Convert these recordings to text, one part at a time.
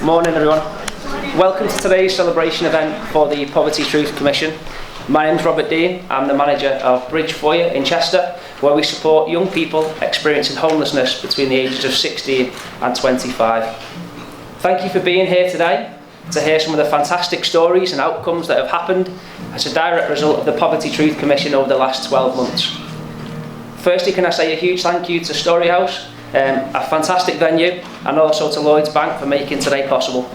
Morning everyone. Welcome to today's celebration event for the Poverty Truth Commission. My name's Robert Dean. I'm the manager of Bridge Foyer in Chester, where we support young people experiencing homelessness between the ages of 16 and 25. Thank you for being here today to hear some of the fantastic stories and outcomes that have happened as a direct result of the Poverty Truth Commission over the last 12 months. Firstly, can I say a huge thank you to Storyhouse, a fantastic venue, and also to Lloyds Bank for making today possible.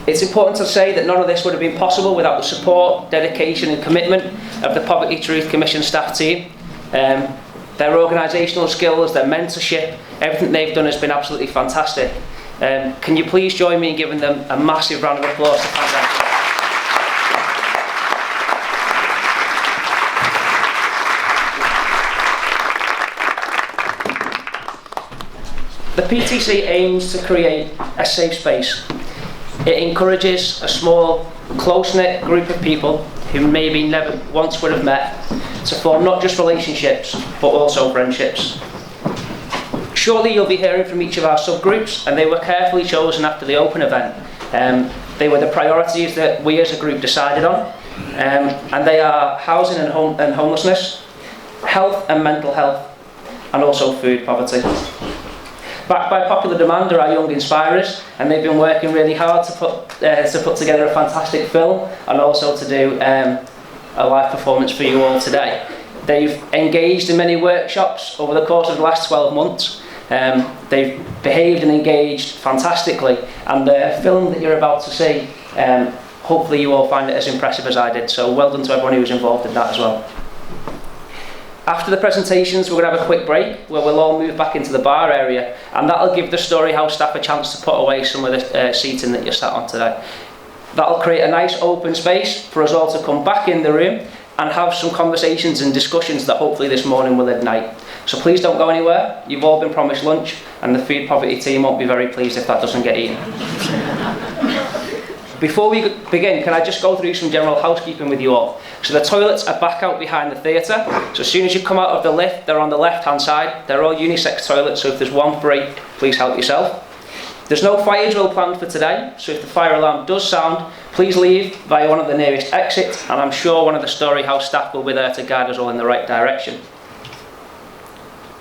It's important to say that none of this would have been possible without the support, dedication and commitment of the Poverty Truth Commission staff team. Their organisational skills, their mentorship, everything they've done has been absolutely fantastic. Can you please join me in giving them a massive round of applause to thank them? The PTC aims to create a safe space. It encourages a small, close-knit group of people who maybe never once would have met to form not just relationships, but also friendships. Shortly you'll be hearing from each of our subgroups, and they were carefully chosen after the open event. They were the priorities that we as a group decided on, and they are housing and homelessness, health and mental health, and also food poverty. Backed by popular demand are our young inspirers, and they've been working really hard to put together a fantastic film and also to do a live performance for you all today. They've engaged in many workshops over the course of the last 12 months. They've behaved and engaged fantastically, and the film that you're about to see, hopefully you all find it as impressive as I did, so well done to everyone who was involved in that as well. After the presentations, we're going to have a quick break where we'll all move back into the bar area, and that'll give the Storyhouse staff a chance to put away some of the seating that you're sat on today. That'll create a nice open space for us all to come back in the room and have some conversations and discussions that hopefully this morning will ignite. So please don't go anywhere. You've all been promised lunch, and the food poverty team won't be very pleased if that doesn't get eaten. Before we begin, can I just go through some general housekeeping with you all? So the toilets are back out behind the theatre. So as soon as you come out of the lift, they're on the left-hand side. They're all unisex toilets, so if there's one free, please help yourself. There's no fire drill planned for today, so if the fire alarm does sound, please leave via one of the nearest exits, and I'm sure one of the Storyhouse staff will be there to guide us all in the right direction.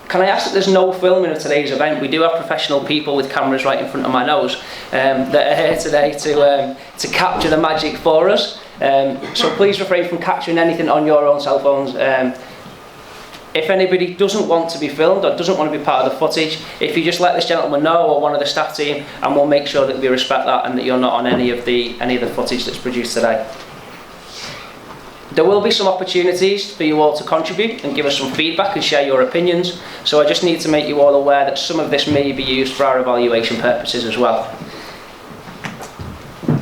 Can I ask that there's no filming of today's event? We do have professional people with cameras right in front of my nose that are here today to capture the magic for us. So please refrain from capturing anything on your own cell phones. If anybody doesn't want to be filmed or doesn't want to be part of the footage, if you just let this gentleman know or one of the staff team, and we'll make sure that we respect that and that you're not on any of the footage that's produced today. There will be some opportunities for you all to contribute and give us some feedback and share your opinions, so I just need to make you all aware that some of this may be used for our evaluation purposes as well.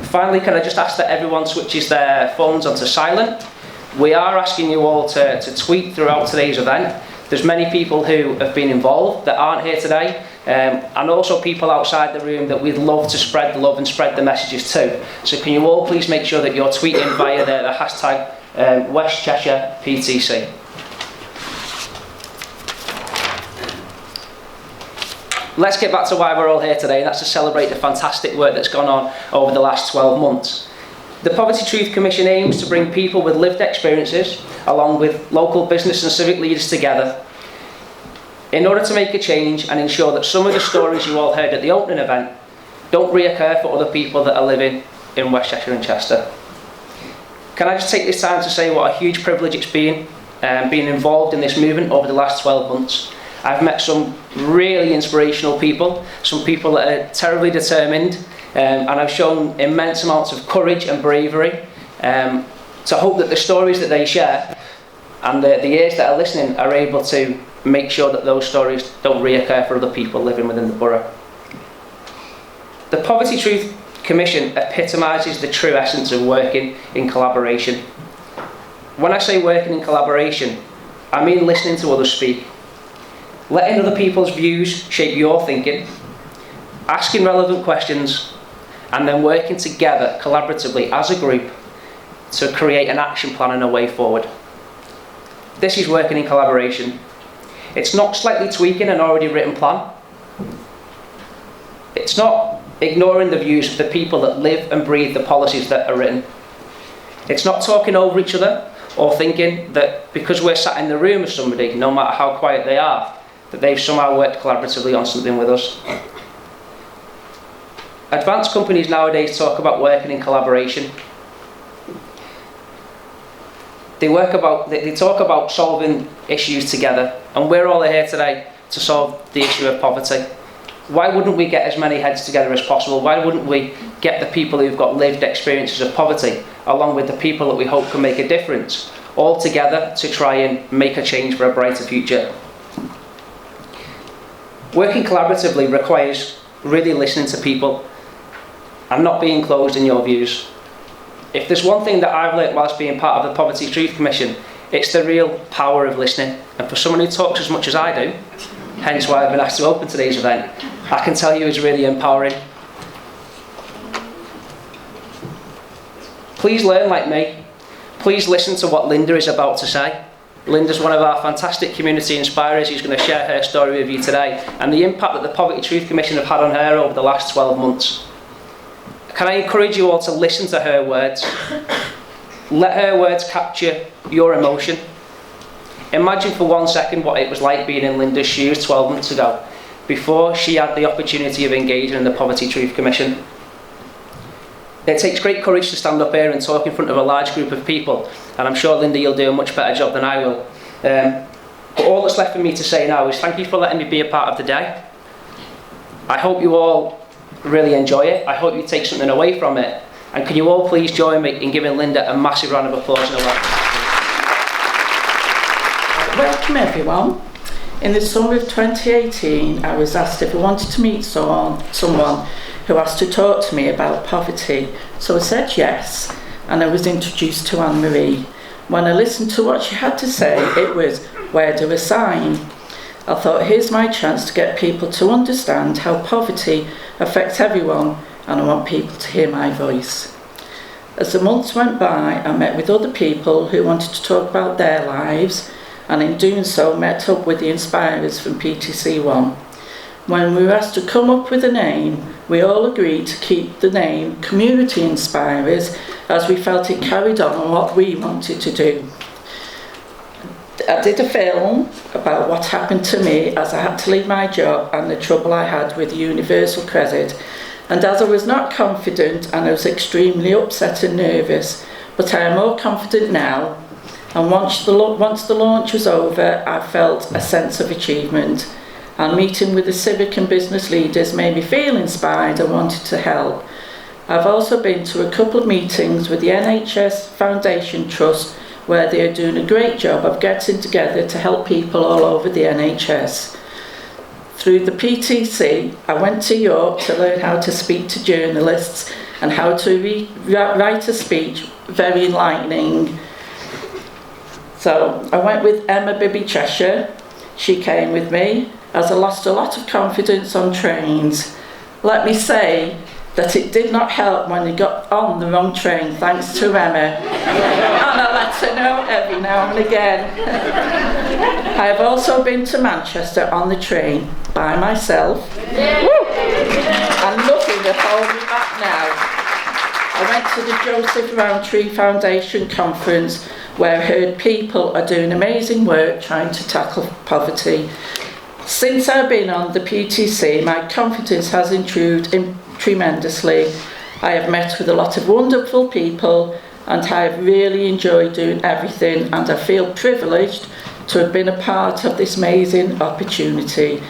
Finally, can I just ask that everyone switches their phones onto silent? We are asking you all to tweet throughout today's event. There's many people who have been involved that aren't here today, and also people outside the room that we'd love to spread the love and spread the messages to. So can you all please make sure that you're tweeting via the hashtag West Cheshire PTC. Let's get back to why we're all here today, and that's to celebrate the fantastic work that's gone on over the last 12 months. The Poverty Truth Commission aims to bring people with lived experiences, along with local business and civic leaders together, in order to make a change and ensure that some of the stories you all heard at the opening event don't reoccur for other people that are living in West Cheshire and Chester. Can I just take this time to say what a huge privilege it's been being involved in this movement over the last 12 months. I've met some really inspirational people, some people that are terribly determined, and I've shown immense amounts of courage and bravery to hope that the stories that they share and the ears that are listening are able to make sure that those stories don't reoccur for other people living within the borough. The Poverty Truth Commission epitomises the true essence of working in collaboration. When I say working in collaboration, I mean listening to others speak, letting other people's views shape your thinking, asking relevant questions, and then working together collaboratively as a group to create an action plan and a way forward. This is working in collaboration. It's not slightly tweaking an already written plan. It's not ignoring the views of the people that live and breathe the policies that are written. It's not talking over each other or thinking that because we're sat in the room with somebody, no matter how quiet they are, that they've somehow worked collaboratively on something with us. Advanced companies nowadays talk about working in collaboration. They talk about solving issues together, and we're all here today to solve the issue of poverty. Why wouldn't we get as many heads together as possible? Why wouldn't we get the people who've got lived experiences of poverty, along with the people that we hope can make a difference, all together to try and make a change for a brighter future? Working collaboratively requires really listening to people and not being closed in your views. If there's one thing that I've learnt whilst being part of the Poverty Truth Commission, it's the real power of listening. And for someone who talks as much as I do, hence why I've been asked to open today's event, I can tell you it's really empowering. Please learn like me. Please listen to what Linda is about to say. Linda's one of our fantastic community inspirers who's going to share her story with you today and the impact that the Poverty Truth Commission have had on her over the last 12 months. Can I encourage you all to listen to her words? Let her words capture your emotion. Imagine for 1 second what it was like being in Linda's shoes 12 months ago, before she had the opportunity of engaging in the Poverty Truth Commission. It takes great courage to stand up here and talk in front of a large group of people, and I'm sure, Linda, you'll do a much better job than I will. But all that's left for me to say now is thank you for letting me be a part of the day. I hope you all really enjoy it. I hope you take something away from it. And can you all please join me in giving Linda a massive round of applause and a Welcome everyone. In the summer of 2018, I was asked if I wanted to meet someone who asked to talk to me about poverty. So I said yes, and I was introduced to Anne-Marie. When I listened to what she had to say, it was, where do I sign? I thought, here's my chance to get people to understand how poverty affects everyone, and I want people to hear my voice. As the months went by, I met with other people who wanted to talk about their lives, and in doing so met up with the inspirers from PTC1. When we were asked to come up with a name, we all agreed to keep the name Community Inspirers, as we felt it carried on what we wanted to do. I did a film about what happened to me as I had to leave my job and the trouble I had with Universal Credit. And as I was not confident and I was extremely upset and nervous, but I am more confident now. And once the launch was over, I felt a sense of achievement. And meeting with the civic and business leaders made me feel inspired and wanted to help. I've also been to a couple of meetings with the NHS Foundation Trust, where they are doing a great job of getting together to help people all over the NHS. Through the PTC, I went to York to learn how to speak to journalists and how to write a speech, very enlightening. So I went with Emma Bibby Cheshire. She came with me, as I lost a lot of confidence on trains. Let me say that it did not help when I got on the wrong train, thanks to Emma. And I let her know every now and again. I have also been to Manchester on the train by myself. Woo! And nothing will hold me back now. I went to the Joseph Rowntree Foundation conference, where I heard people are doing amazing work trying to tackle poverty. Since I've been on the PTC, my confidence has improved tremendously. I have met with a lot of wonderful people, and I have really enjoyed doing everything, and I feel privileged to have been a part of this amazing opportunity.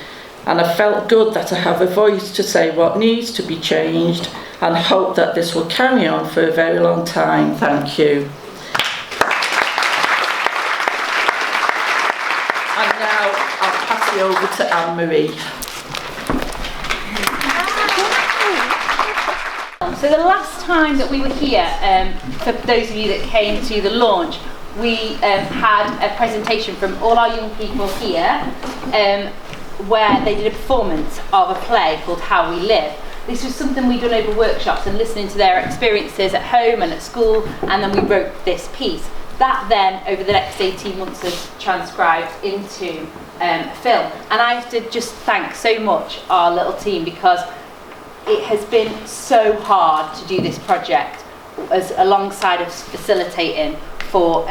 And I felt good that I have a voice to say what needs to be changed, and hope that this will carry on for a very long time. Thank you. And now I'll pass you over to Anne-Marie. So the last time that we were here, for those of you that came to the launch, we had a presentation from all our young people here, where they did a performance of a play called How We Live. This was something we'd done over workshops and listening to their experiences at home and at school, and then we wrote this piece. That then, over the next 18 months, has transcribed into a film. And I have to just thank so much our little team, because it has been so hard to do this project as alongside of facilitating for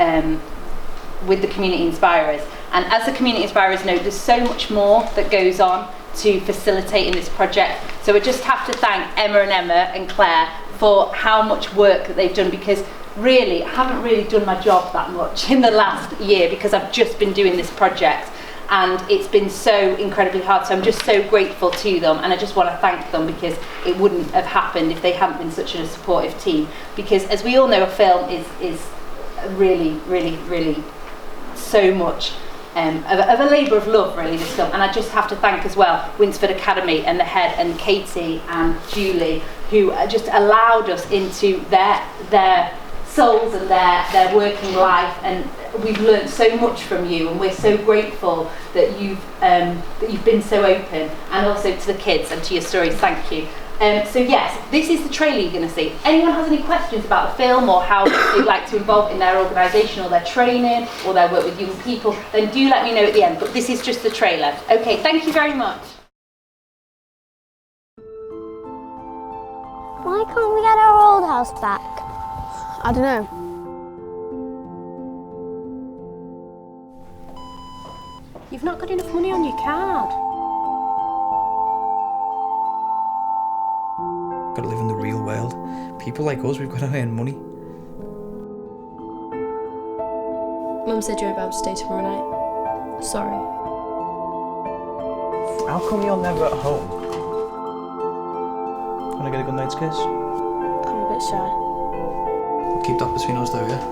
with the community inspirers. And as the community inspirers know, there's so much more that goes on to facilitating this project. So I just have to thank Emma and Claire for how much work that they've done, because really I haven't really done my job that much in the last year because I've just been doing this project, and it's been so incredibly hard. So I'm just so grateful to them, and I just want to thank them because it wouldn't have happened if they hadn't been such a supportive team. Because as we all know, a film is really so much of a labour of love, really, this film. And I just have to thank as well Winsford Academy and the head, and Katie and Julie, who just allowed us into their souls and their working life, and we've learnt so much from you, and we're so grateful that you've been so open, and also to the kids and to your stories. Thank you. So yes, this is the trailer you're going to see. Anyone has any questions about the film or how they'd like to involve in their organisation or their training or their work with young people, then do let me know at the end. But this is just the trailer. Okay, thank you very much. Why can't we get our old house back? I don't know. You've not got enough money on your card. Got to live in the real world. People like us, we've got to earn money. Mum said you won't be able to stay tomorrow night. Sorry. How come you're never at home? Want to get a good night's kiss? I'm a bit shy. Keep that between us though, yeah?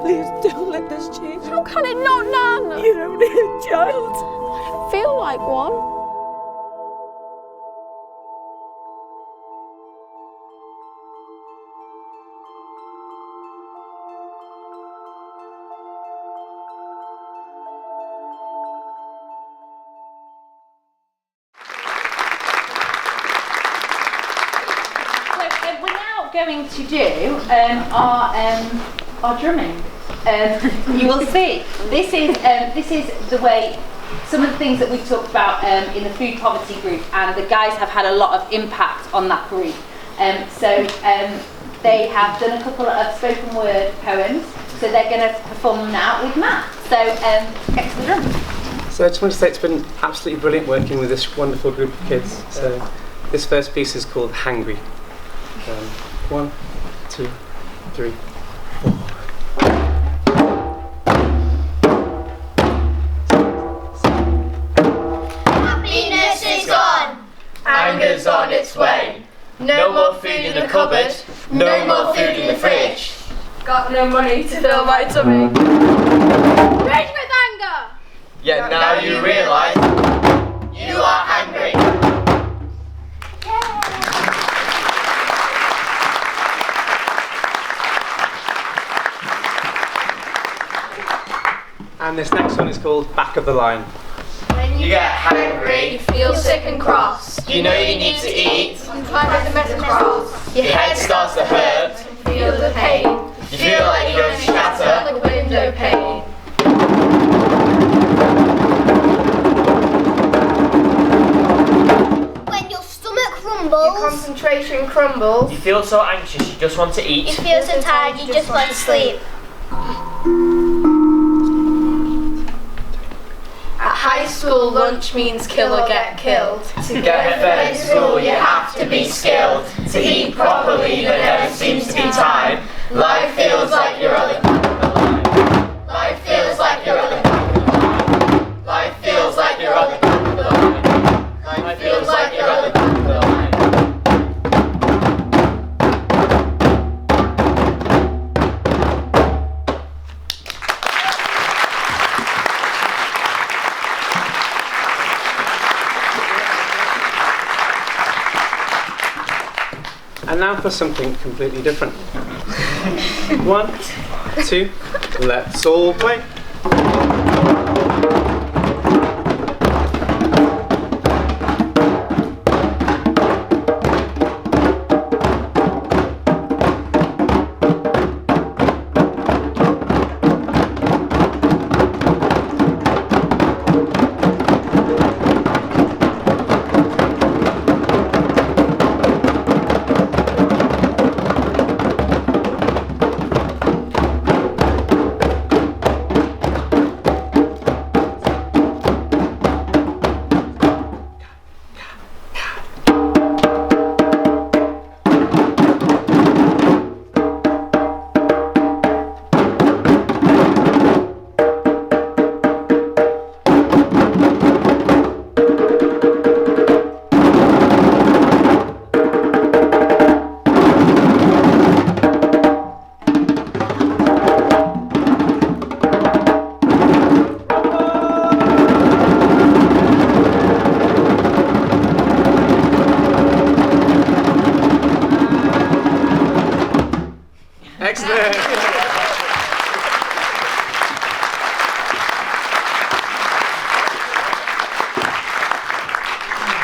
Please don't let this change. How can it not, Nan? You're only a child. I don't feel like one. We're now going to do our drumming. You will see. This is the way. Some of the things that we've talked about in the food poverty group, and the guys have had a lot of impact on that group. They have done a couple of spoken word poems, so they're going to perform them now with Matt. So get to the drum. So I just want to say it's been absolutely brilliant working with this wonderful group of kids. So this first piece is called Hangry. 1, 2, 3, 4. Happiness is gone. Anger's on its way. No more food in the cupboard. No more food in the fridge. Got no money to fill my tummy. Rage with anger. Yet now you realise you are hungry. And this next one is called Back of the Line. When you get hungry, You feel sick and cross. you know you need to eat. You climb the mess across. Your head starts to hurt. Feel the pain. You feel like you're going to shatter. Like a window pane. When your stomach crumbles. Your concentration crumbles. You feel so anxious you just want to eat. You feel so tired you just want to sleep. At high school, lunch means kill or get killed. To get fed at school you have to be skilled. To eat properly there never seems to be time. Life feels like you're on the back of the line. Life feels like you're on the back of the line. Life feels like you're on the back of the line. Life feels like you're on the back of the line. And now for something completely different. 1, 2, let's all play.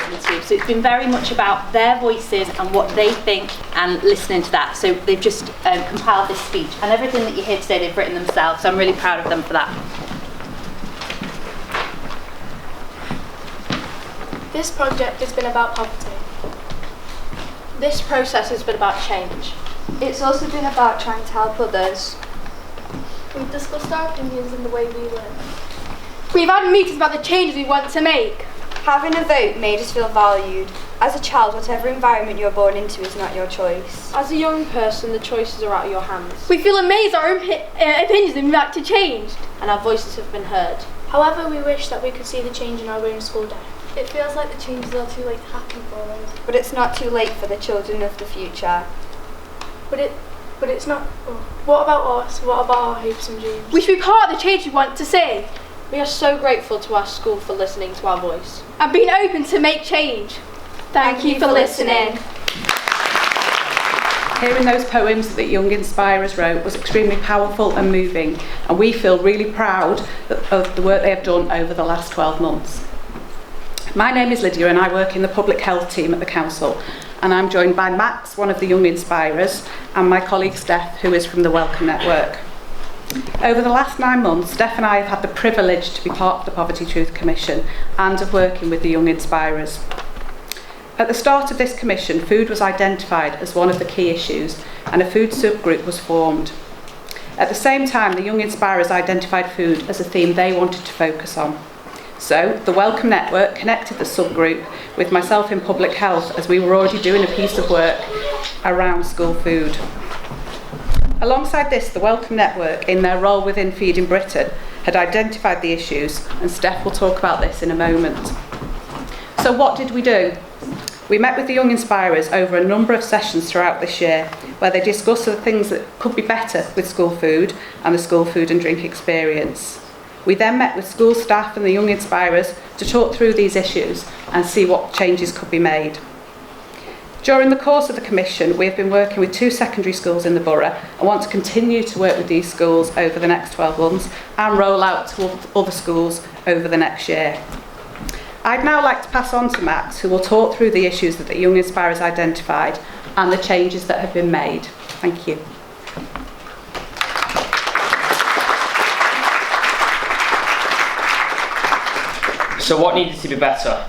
happening to you. So it's been very much about their voices and what they think and listening to that. So they've just compiled this speech, and everything that you hear today they've written themselves, so I'm really proud of them for that. This project has been about poverty. This process has been about change. It's also been about trying to help others. We've discussed our opinions and the way we live. We've had meetings about the changes we want to make. Having a vote made us feel valued. As a child, whatever environment you're born into is not your choice. As a young person, the choices are out of your hands. We feel amazed our opinions have been back to change. And our voices have been heard. However, we wish that we could see the change in our own school day. It feels like the changes are too late to happen for us. But it's not too late for the children of the future. But it's not. What about us? What about our hopes and dreams? We should be part of the change we want to see. We are so grateful to our school for listening to our voice. And being open to make change. Thank you for listening. Hearing those poems that the Young Inspirers wrote was extremely powerful and moving, and we feel really proud of the work they have done over the last 12 months. My name is Lydia and I work in the public health team at the council, and I'm joined by Max, one of the Young Inspirers, and my colleague Steph, who is from the Welcome Network. Over the last 9 months, Steph and I have had the privilege to be part of the Poverty Truth Commission and of working with the Young Inspirers. At the start of this commission, food was identified as one of the key issues and a food subgroup was formed. At the same time, the Young Inspirers identified food as a theme they wanted to focus on. So, the Welcome Network connected the subgroup with myself in public health, as we were already doing a piece of work around school food. Alongside this, the Welcome Network, in their role within Feeding Britain, had identified the issues, and Steph will talk about this in a moment. So what did we do? We met with the Young Inspirers over a number of sessions throughout this year, where they discussed the things that could be better with school food and the school food and drink experience. We then met with school staff and the Young Inspirers to talk through these issues and see what changes could be made. During the course of the commission, we have been working with 2 secondary schools in the borough and want to continue to work with these schools over the next 12 months and roll out to other schools over the next year. I'd now like to pass on to Max, who will talk through the issues that the Young Inspirers identified and the changes that have been made. Thank you. So what needed to be better?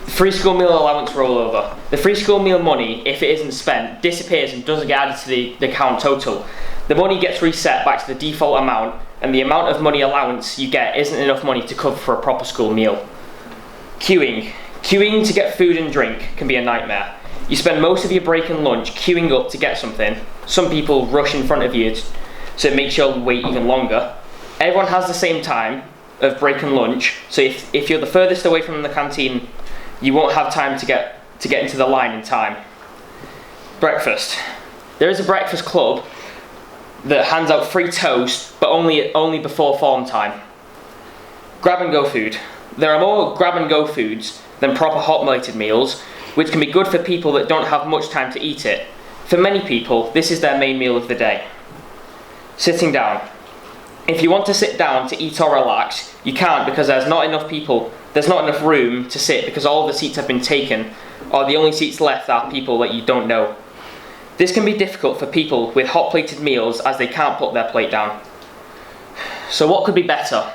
The free school meal allowance rollover. The free school meal money, if it isn't spent, disappears and doesn't get added to the account total. The money gets reset back to the default amount, and the amount of money allowance you get isn't enough money to cover for a proper school meal. Queuing. Queuing to get food and drink can be a nightmare. You spend most of your break and lunch queuing up to get something. Some people rush in front of you, so it makes you wait even longer. Everyone has the same time of break and lunch, so if you're the furthest away from the canteen, you won't have time to get into the line in time. Breakfast. There is a breakfast club that hands out free toast, but only before form time. Grab and go food. There are more grab and go foods than proper hot plated meals, which can be good for people that don't have much time to eat it. For many people, this is their main meal of the day. Sitting down. If you want to sit down to eat or relax, you can't because there's not enough room to sit because all of the seats have been taken, or the only seats left are people that you don't know. This can be difficult for people with hot plated meals as they can't put their plate down. So what could be better?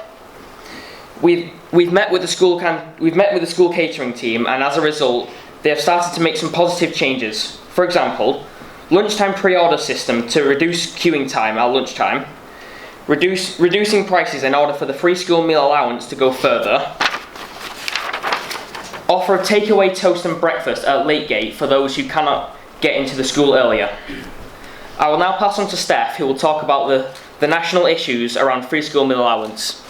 We've met with the school catering team, and as a result, they have started to make some positive changes. For example, lunchtime pre-order system to reduce queuing time at lunchtime, reducing prices in order for the free school meal allowance to go further, offer a takeaway toast and breakfast at late gate for those who cannot get into the school earlier. I will now pass on to Steph, who will talk about the national issues around free school meal allowance.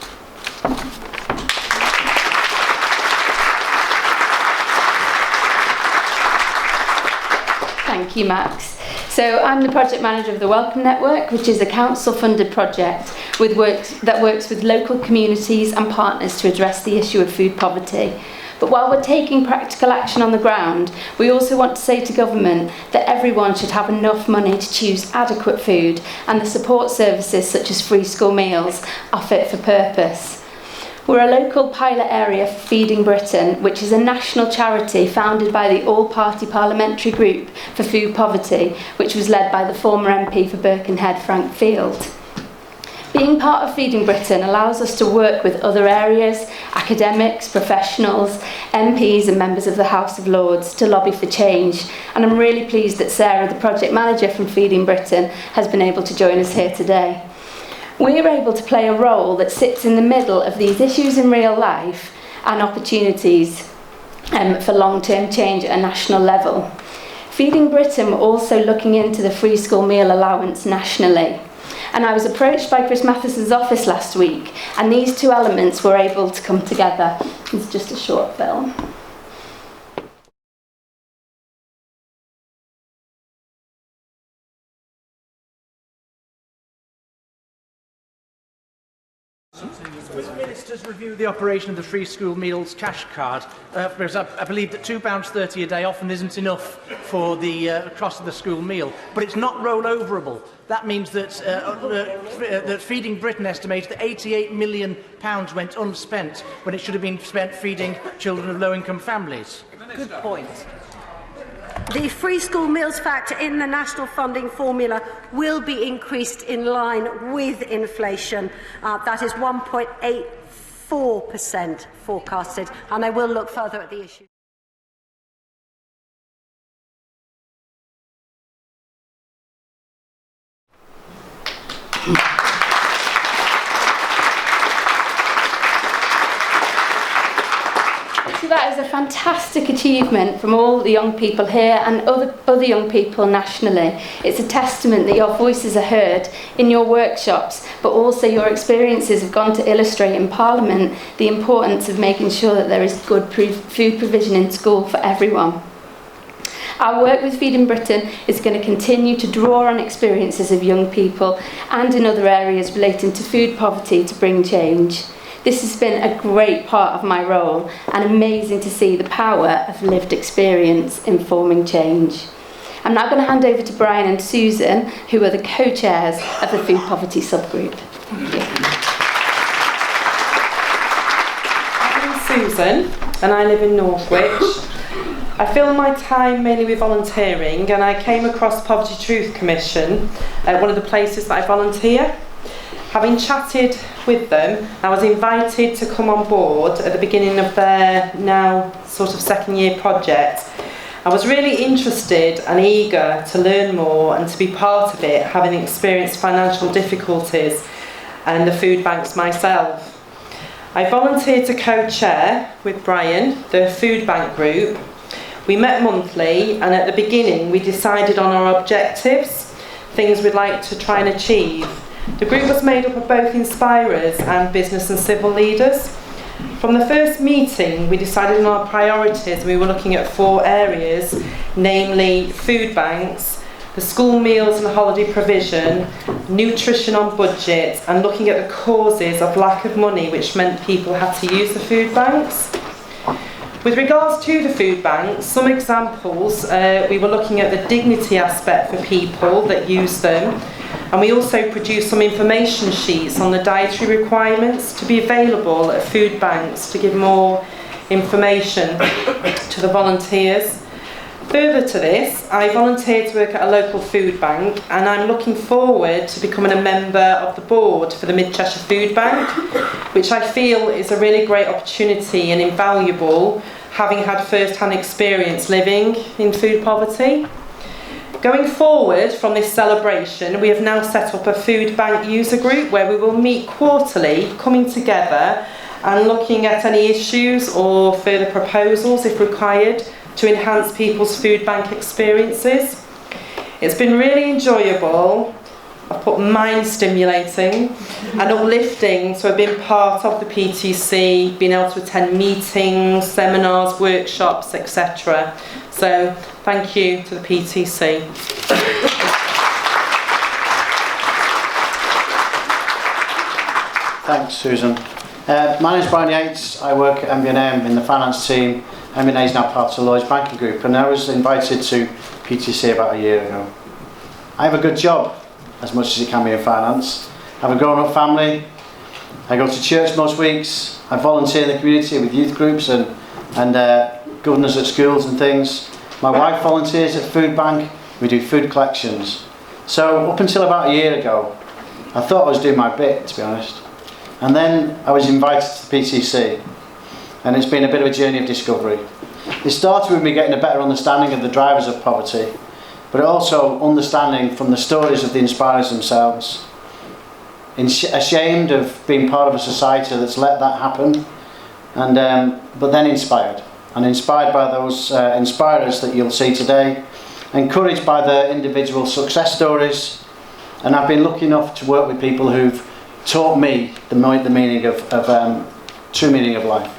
Thank you, Max. So I'm the project manager of the Welcome Network, which is a council-funded project that works with local communities and partners to address the issue of food poverty. But while we're taking practical action on the ground, we also want to say to government that everyone should have enough money to choose adequate food, and the support services such as free school meals are fit for purpose. We're a local pilot area for Feeding Britain, which is a national charity founded by the All-Party Parliamentary Group for Food Poverty, which was led by the former MP for Birkenhead, Frank Field. Being part of Feeding Britain allows us to work with other areas, academics, professionals, MPs and members of the House of Lords to lobby for change. And I'm really pleased that Sarah, the project manager from Feeding Britain, has been able to join us here today. We're able to play a role that sits in the middle of these issues in real life and opportunities for long-term change at a national level. Feeding Britain were also looking into the free school meal allowance nationally. And I was approached by Chris Matheson's office last week, and these two elements were able to come together. It's just a short film. Will the ministers review the operation of the free school meals cash card? Because I believe that £2.30 a day often isn't enough for the cost of the school meal, but it's not rolloverable. That means that, that Feeding Britain estimates that £88 million went unspent when it should have been spent feeding children of low-income families. Good point. The free school meals factor in the national funding formula will be increased in line with inflation. That is 1.84% forecasted, and I will look further at the issue. So that is a fantastic achievement from all the young people here and other young people nationally. It's a testament that your voices are heard in your workshops, but also your experiences have gone to illustrate in Parliament the importance of making sure that there is good food provision in school for everyone. Our work with Feeding Britain is going to continue to draw on experiences of young people and in other areas relating to food poverty to bring change. This has been a great part of my role and amazing to see the power of lived experience informing change. I'm now going to hand over to Brian and Susan, who are the co-chairs of the food poverty subgroup. Thank you. I'm Susan and I live in Northwich. I fill my time mainly with volunteering, and I came across Poverty Truth Commission at one of the places that I volunteer. Having chatted with them, I was invited to come on board at the beginning of their now sort of second year project. I was really interested and eager to learn more and to be part of it, having experienced financial difficulties and the food banks myself. I volunteered to co-chair with Brian the food bank group. We met monthly, and at the beginning we decided on our objectives, things we'd like to try and achieve. The group was made up of both inspirers and business and civil leaders. From the first meeting, we decided on our priorities, and we were looking at 4 areas, namely food banks, the school meals and holiday provision, nutrition on budget, and looking at the causes of lack of money, which meant people had to use the food banks. With regards to the food banks, some examples, we were looking at the dignity aspect for people that use them, and we also produced some information sheets on the dietary requirements to be available at food banks to give more information to the volunteers. Further to this, I volunteered to work at a local food bank, and I'm looking forward to becoming a member of the board for the Mid-Cheshire Food Bank, which I feel is a really great opportunity and invaluable, having had first-hand experience living in food poverty. Going forward from this celebration, we have now set up a food bank user group where we will meet quarterly, coming together and looking at any issues or further proposals if required to enhance people's food bank experiences. It's been really enjoyable. I've put mind stimulating and uplifting to have been part of the PTC, been able to attend meetings, seminars, workshops, etc. So thank you to the PTC. Thanks, Susan. My name is Brian Yates. I work at MBNM in the finance team. MBNA is now part of the Lloyds Banking Group, and I was invited to PTC about a year ago. I have a good job, as much as it can be in finance. I have a grown-up family. I go to church most weeks. I volunteer in the community with youth groups and governors at schools and things. My wife volunteers at food bank. We do food collections. So up until about a year ago, I thought I was doing my bit, to be honest. And then I was invited to the PTC, and it's been a bit of a journey of discovery. It started with me getting a better understanding of the drivers of poverty, but also understanding from the stories of the inspirers themselves. Ashamed of being part of a society that's let that happen, but then inspired. And inspired by those inspirers that you'll see today, encouraged by their individual success stories, and I've been lucky enough to work with people who've taught me the meaning of true meaning of life.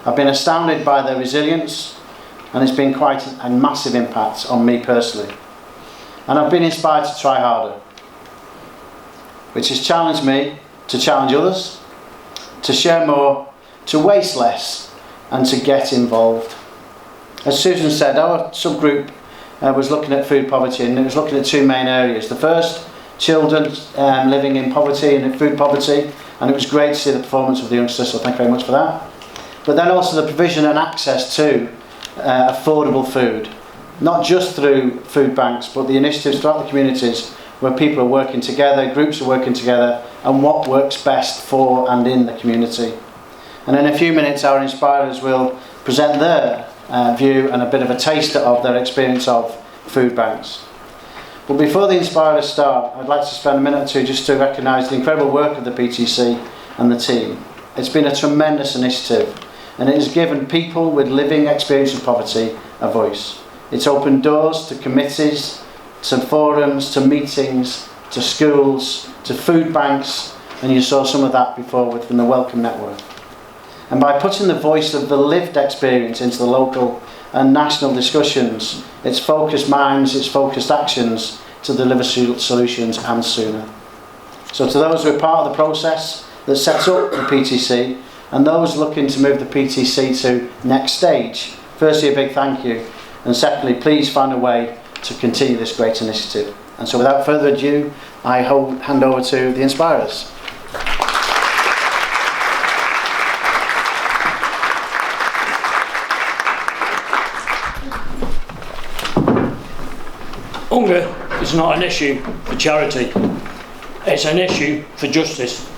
I've been astounded by their resilience, and it's been quite a massive impact on me personally. And I've been inspired to try harder, which has challenged me to challenge others, to share more, to waste less, and to get involved. As Susan said, our subgroup was looking at food poverty, and it was looking at two main areas. The first, children living in poverty and in food poverty, and it was great to see the performance of the youngsters, so thank you very much for that. But then also the provision and access to affordable food, not just through food banks, but the initiatives throughout the communities where people are working together, groups are working together, and what works best for and in the community. And in a few minutes, our inspirers will present their view and a bit of a taster of their experience of food banks. But before the inspirers start, I'd like to spend a minute or two just to recognise the incredible work of the PTC and the team. It's been a tremendous initiative, and it has given people with living experience of poverty a voice. It's opened doors to committees, to forums, to meetings, to schools, to food banks, and you saw some of that before within the Welcome Network. And by putting the voice of the lived experience into the local and national discussions, it's focused minds, it's focused actions to deliver solutions and sooner. So to those who are part of the process that sets up the PTC, and those looking to move the PTC to next stage, firstly a big thank you, and secondly please find a way to continue this great initiative. And so without further ado, I hand over to the inspirers. Hunger is not an issue for charity, it's an issue for justice.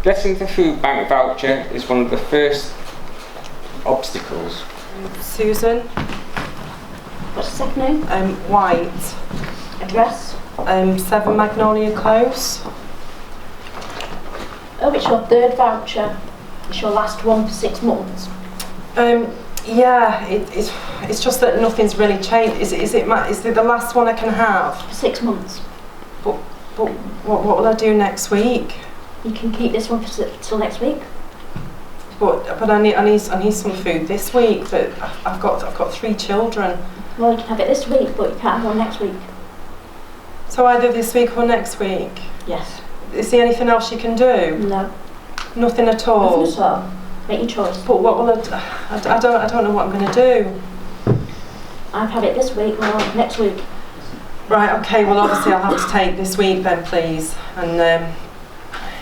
Getting the food bank voucher is one of the first obstacles. Susan. What's the second name? White. Address? 7 Magnolia Close. Oh, it's your third voucher. It's your last one for 6 months. Yeah, it's just that nothing's really changed. Is it the last one I can have? For 6 months. But what will I do next week? You can keep this one till next week. But I need some food this week. But I've got 3 children. Well, you can have it this week, but you can't have one next week. So either this week or next week? Yes. Is there anything else you can do? No. Nothing at all? Nothing at all. Make your choice. But what will I don't know what I'm going to do. I've had it this week, or next week. Right, okay, well obviously I'll have to take this week then, please. And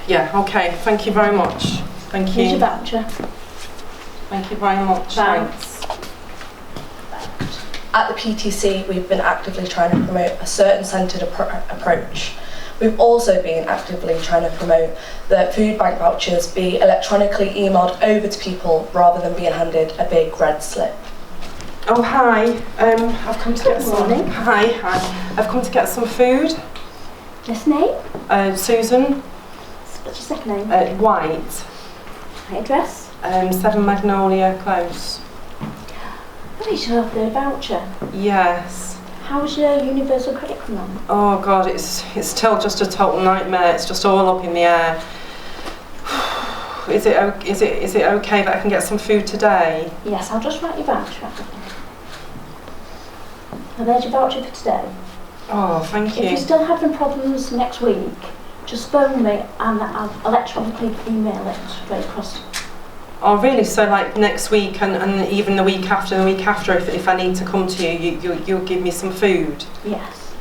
yeah, okay, thank you very much. Thank you. Here's your voucher. Thank you very much. Thanks. At the PTC, we've been actively trying to promote a certain centred approach. We've also been actively trying to promote that food bank vouchers be electronically emailed over to people rather than being handed a big red slip. Oh hi, I've come to get some. Hi. I've come to get some food. Yes, name? Susan. What's your second name? White. My address? 7 Magnolia Close. Oh, it's your third voucher. Yes. How's your universal credit coming on? Oh God, it's still just a total nightmare. It's just all up in the air. Is it okay that I can get some food today? Yes, I'll just write your voucher. And there's your voucher for today. Oh, thank you. If you're still having problems next week, just phone me and I'll electronically email it straight across. Oh really? So like next week and even the week after, if I need to come to you, you'll give me some food? Yes.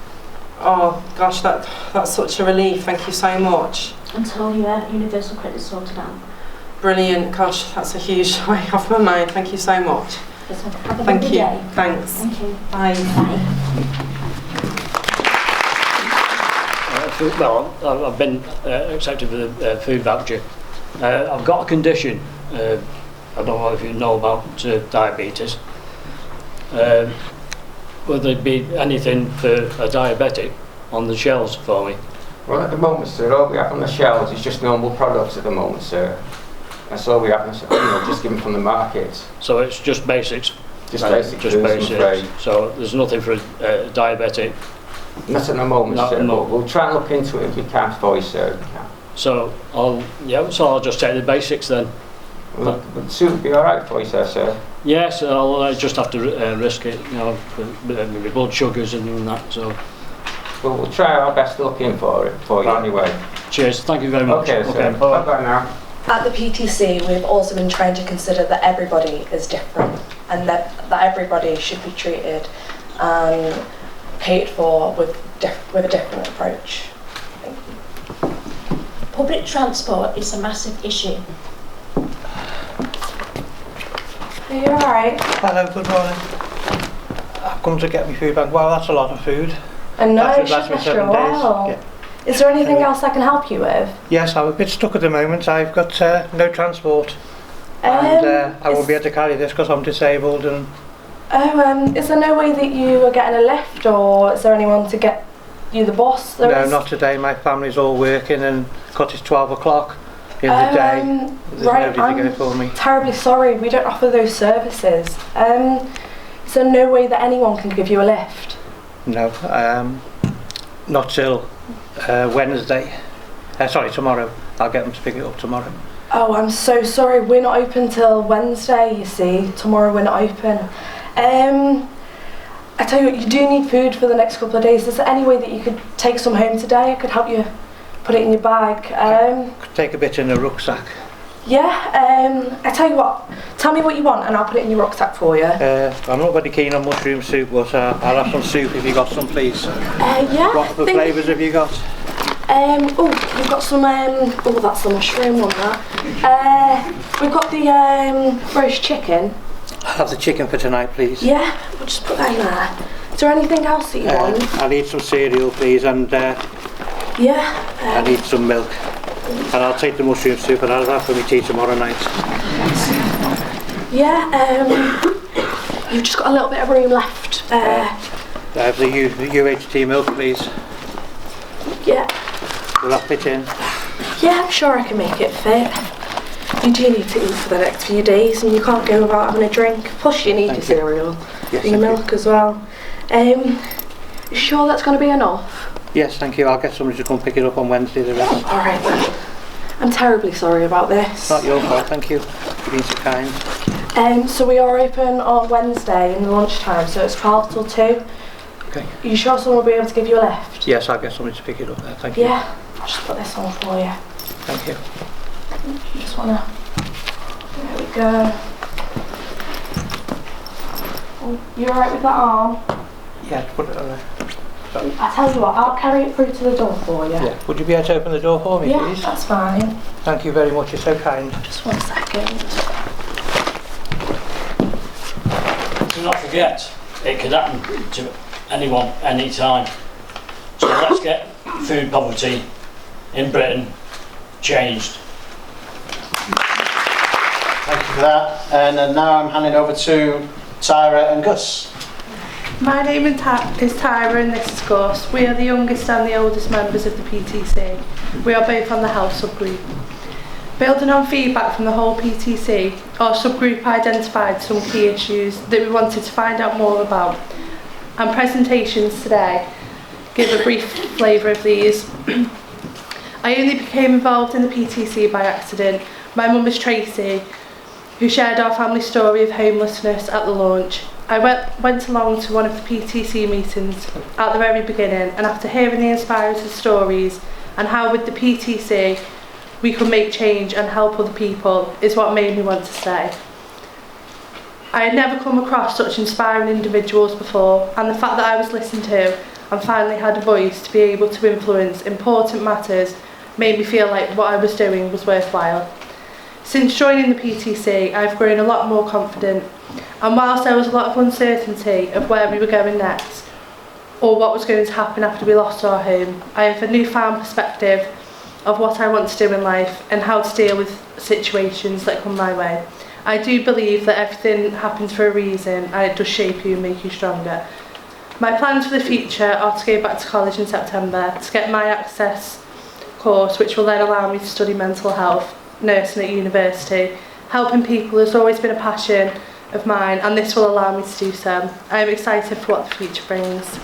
Oh gosh, that's such a relief. Thank you so much. Until your universal credit's sorted out. Brilliant. Gosh, that's a huge weight off my mind. Thank you so much. Have a Thank lovely you. day. Thanks. Thank you. Bye. Well, I've been accepted for the food voucher. I've got a condition. I don't know if you know about diabetes. Would there be anything for a diabetic on the shelves for me? Well, at the moment, sir, all we have on the shelves is just normal products at the moment, sir. That's all we have, just given from the market. So it's just basics? Just basic Just foods, I'm afraid. basics. So there's nothing for a diabetic? Not at the moment, Not at sir, the but moment. we'll try and look into it if we can for you, sir. So I'll just take the basics then. Would soup be alright for you, sir? Yes, I'll just have to risk it, with my blood sugars and that. So. Well, we'll try our best to look in for it for you anyway. Cheers. Thank you very much. Okay, sir. Bye now. At the PTC, we've also been trying to consider that everybody is different and that everybody should be treated and catered for with a different approach. Thank you. Public transport is a massive issue. Are you alright? Hello, good morning. I've come to get my food bank. Wow, that's a lot of food. I know, That it should last should me last you a 7 days. while. Yeah. Is there anything else I can help you with? Yes, I'm a bit stuck at the moment. I've got no transport. And I won't be able to carry this because I'm disabled. And is there no way that you are getting a lift, or is there anyone to get you the bus? no, not today. My family's all working and because it's 12 o'clock in the day. There's Right, nobody to go I'm for me. terribly sorry. We don't offer those services. Is there no way that anyone can give you a lift? No, not till Wednesday. Tomorrow. I'll get them to pick it up tomorrow. Oh, I'm so sorry. We're not open till Wednesday, you see. Tomorrow we're not open. I tell you what, you do need food for the next couple of days. Is there any way that you could take some home today? I could help you put it in your bag. Could take a bit in the rucksack. Yeah, I tell you what, tell me what you want and I'll put it in your rucksack for you. I'm not very keen on mushroom soup, but I'll have some soup if you got some, please. Yeah. What flavours have you got? We've got some, that's the mushroom one, that. We've got the roast chicken. I'll have the chicken for tonight, please. Yeah, we'll just put that in there. Is there anything else that you want? I need some cereal, please, and I need some milk. And I'll take the mushroom soup and I'll have for my tea tomorrow night. Yeah, you've just got a little bit of room left. I have the UHT milk, please. Yeah. Will that fit in? Yeah, I'm sure I can make it fit. You do need to eat for the next few days and you can't go without having a drink. Plus you need your cereal and your milk as well. You sure that's going to be enough? Yes, thank you. I'll get somebody to come pick it up on Wednesday, the rest. Alright then. I'm terribly sorry about this. Not your fault, thank you. You've been so kind. So we are open on Wednesday in the lunchtime, so it's 12 till 2. Okay. Are you sure someone will be able to give you a lift? Yes, I'll get somebody to pick it up there, thank you. Yeah, I'll just put this on for you. Thank you. Just wanna... There we go. Oh, you alright with that arm? Yeah, put it on there. Sorry. I tell you what, I'll carry it through to the door for you. Yeah. Would you be able to open the door for me, Yeah, please? that's fine. Thank you very much, you're so kind. Just 1 second. Do not forget, it could happen to anyone, any time. So let's get food poverty in Britain changed. Thank you for that. And now I'm handing over to Tyra and Gus. My name is Tyra and this is Gus. We are the youngest and the oldest members of the PTC. We are both on the health subgroup. Building on feedback from the whole PTC, our subgroup identified some key issues that we wanted to find out more about, and presentations today give a brief flavour of these. I only became involved in the PTC by accident. My mum is Tracy, who shared our family story of homelessness at the launch. I went along to one of the PTC meetings at the very beginning, and after hearing the inspiring stories and how with the PTC we could make change and help other people is what made me want to stay. I had never come across such inspiring individuals before, and the fact that I was listened to and finally had a voice to be able to influence important matters made me feel like what I was doing was worthwhile. Since joining the PTC, I've grown a lot more confident, and whilst there was a lot of uncertainty of where we were going next, or what was going to happen after we lost our home, I have a newfound perspective of what I want to do in life and how to deal with situations that come my way. I do believe that everything happens for a reason, and it does shape you and make you stronger. My plans for the future are to go back to college in September to get my access course, which will then allow me to study mental health, nursing at university. Helping people has always been a passion of mine, and this will allow me to do so. I am excited for what the future brings.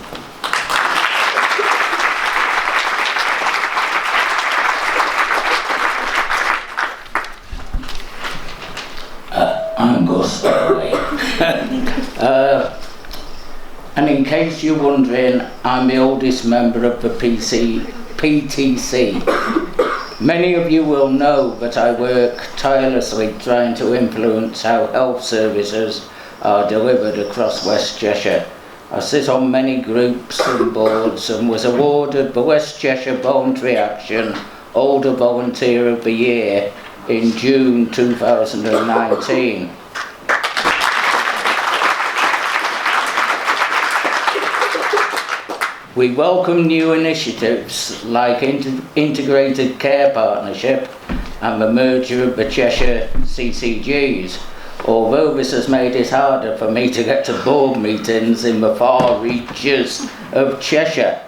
I'm Gus, and in case you're wondering, I'm the oldest member of the PTC. Many of you will know that I work tirelessly trying to influence how health services are delivered across West Cheshire. I sit on many groups and boards and was awarded the West Cheshire Voluntary Action Older Volunteer of the Year in June 2019. We welcome new initiatives like Integrated Care Partnership and the merger of the Cheshire CCGs, although this has made it harder for me to get to board meetings in the far reaches of Cheshire.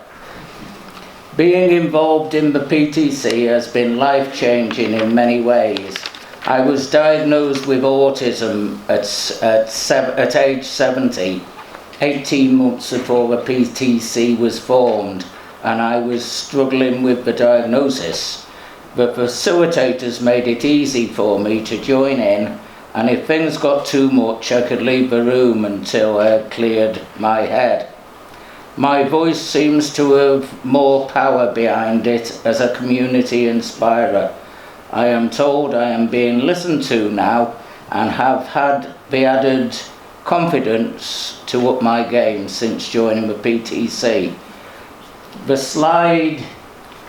Being involved in the PTC has been life-changing in many ways. I was diagnosed with autism at age 70, 18 months before the PTC was formed, and I was struggling with the diagnosis. The facilitators made it easy for me to join in, and if things got too much, I could leave the room until I had cleared my head. My voice seems to have more power behind it as a community inspirer. I am told I am being listened to now and have had the added confidence to up my game since joining the PTC. The slide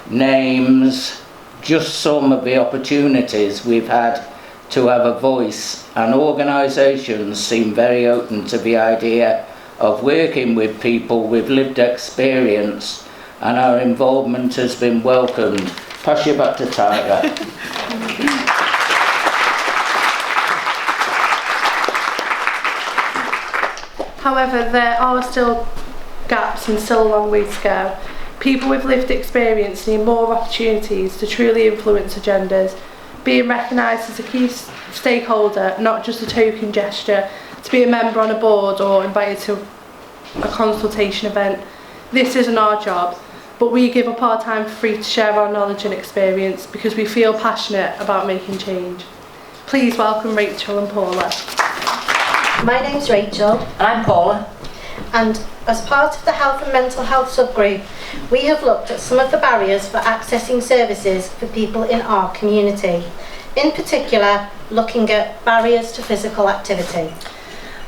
names just some of the opportunities we've had to have a voice, and organisations seem very open to the idea of working with people with lived experience, and our involvement has been welcomed. Pass you back to Tiger. However, there are still gaps and still a long way to go. People with lived experience need more opportunities to truly influence agendas, being recognised as a key stakeholder, not just a token gesture, to be a member on a board or invited to a consultation event. This isn't our job, but we give up our time for free to share our knowledge and experience because we feel passionate about making change. Please welcome Rachel and Paula. My name's Rachel. And I'm Paula. And as part of the Health and Mental Health subgroup, we have looked at some of the barriers for accessing services for people in our community. In particular, looking at barriers to physical activity.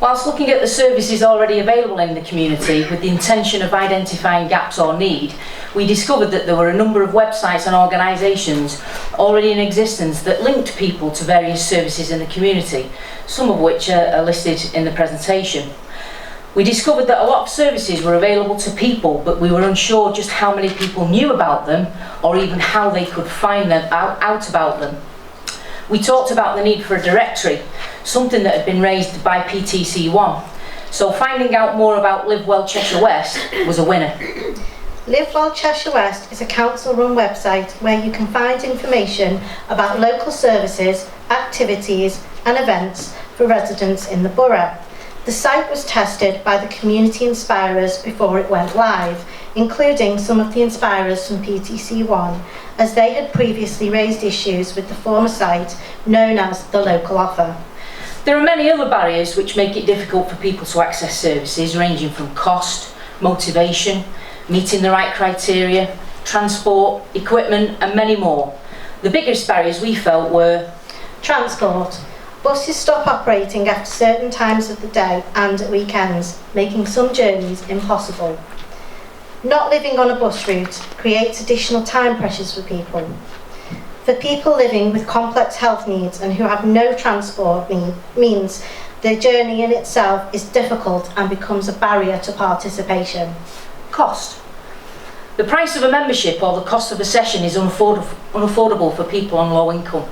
Whilst looking at the services already available in the community with the intention of identifying gaps or need, we discovered that there were a number of websites and organisations already in existence that linked people to various services in the community, some of which are listed in the presentation. We discovered that a lot of services were available to people, but we were unsure just how many people knew about them or even how they could find out about them. We talked about the need for a directory, something that had been raised by PTC1. So finding out more about Live Well Cheshire West was a winner. Live Well Cheshire West is a council-run website where you can find information about local services, activities and events for residents in the borough. The site was tested by the community inspirers before it went live, including some of the inspirers from PTC1, as they had previously raised issues with the former site known as the local offer. There are many other barriers which make it difficult for people to access services, ranging from cost, motivation, meeting the right criteria, transport, equipment and many more. The biggest barriers we felt were transport. Buses stop operating after certain times of the day and at weekends, making some journeys impossible. Not living on a bus route creates additional time pressures for people. For people living with complex health needs and who have no transport means the journey in itself is difficult and becomes a barrier to participation. Cost. The price of a membership or the cost of a session is unaffordable for people on low income.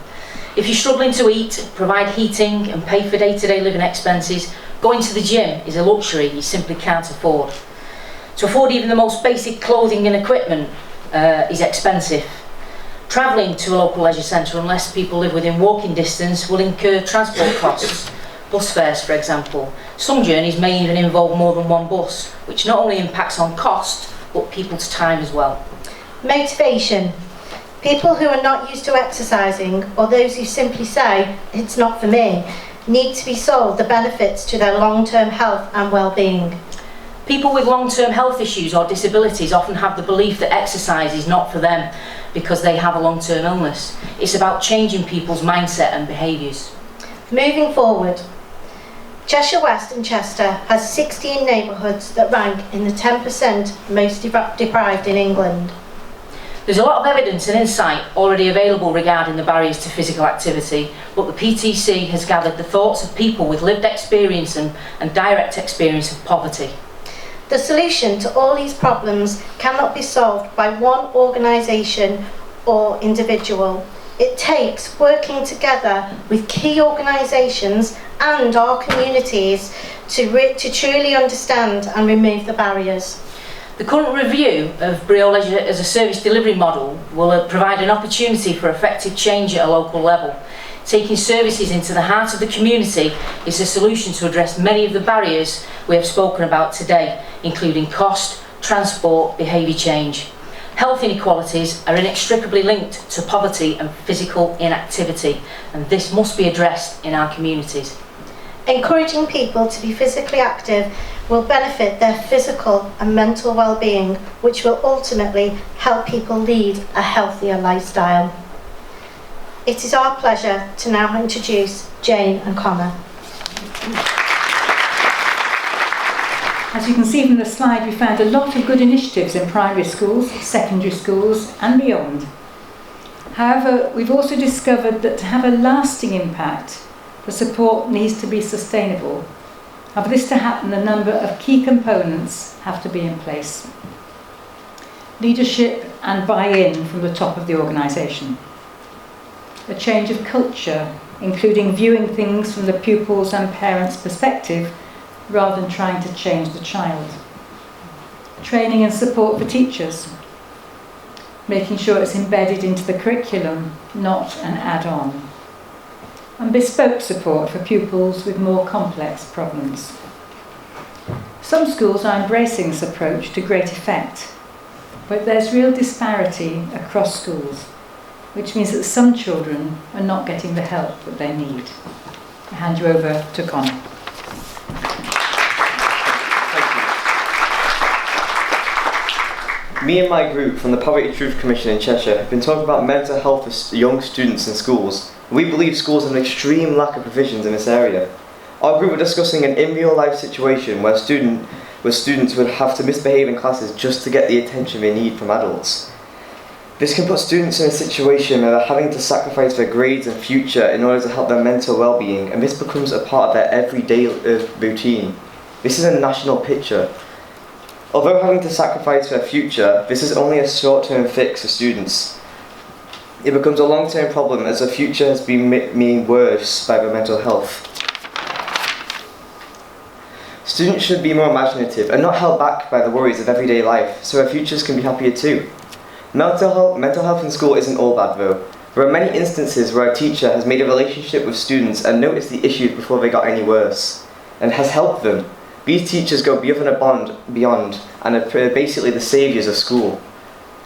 If you're struggling to eat, provide heating and pay for day-to-day living expenses, going to the gym is a luxury you simply can't afford. To afford even the most basic clothing and equipment is expensive. Travelling to a local leisure centre, unless people live within walking distance, will incur transport costs. Bus fares, for example. Some journeys may even involve more than one bus, which not only impacts on cost, but people's time as well. Motivation. People who are not used to exercising, or those who simply say, it's not for me, need to be sold the benefits to their long-term health and well-being. People with long-term health issues or disabilities often have the belief that exercise is not for them because they have a long-term illness. It's about changing people's mindset and behaviours. Moving forward, Cheshire West and Chester has 16 neighbourhoods that rank in the 10% most deprived in England. There's a lot of evidence and insight already available regarding the barriers to physical activity, but the PTC has gathered the thoughts of people with lived experience and direct experience of poverty. The solution to all these problems cannot be solved by one organisation or individual. It takes working together with key organisations and our communities to truly understand and remove the barriers. The current review of Brio Leisure as a service delivery model will provide an opportunity for effective change at a local level. Taking services into the heart of the community is a solution to address many of the barriers we have spoken about today, including cost, transport, behaviour change. Health inequalities are inextricably linked to poverty and physical inactivity, and this must be addressed in our communities. Encouraging people to be physically active will benefit their physical and mental well-being, which will ultimately help people lead a healthier lifestyle. It is our pleasure to now introduce Jane and Connor. As you can see from the slide, we found a lot of good initiatives in primary schools, secondary schools and beyond. However, we've also discovered that to have a lasting impact, the support needs to be sustainable. And for this to happen, a number of key components have to be in place. Leadership and buy-in from the top of the organisation. A change of culture, including viewing things from the pupils' and parents' perspective rather than trying to change the child. Training and support for teachers. Making sure it's embedded into the curriculum, not an add-on. And bespoke support for pupils with more complex problems. Some schools are embracing this approach to great effect, but there's real disparity across schools, which means that some children are not getting the help that they need. I hand you over to Connor. Me and my group from the Poverty Truth Commission in Cheshire have been talking about mental health for young students in schools. We believe schools have an extreme lack of provisions in this area. Our group were discussing an in real life situation where students would have to misbehave in classes just to get the attention they need from adults. This can put students in a situation where they're having to sacrifice their grades and future in order to help their mental well-being, and this becomes a part of their everyday routine. This is a national picture. Although having to sacrifice their future, this is only a short-term fix for students. It becomes a long-term problem as the future has been made worse by their mental health. Students should be more imaginative and not held back by the worries of everyday life, so their futures can be happier too. Mental health in school isn't all bad though. There are many instances where a teacher has made a relationship with students and noticed the issues before they got any worse, and has helped them. These teachers go beyond and are basically the saviours of school.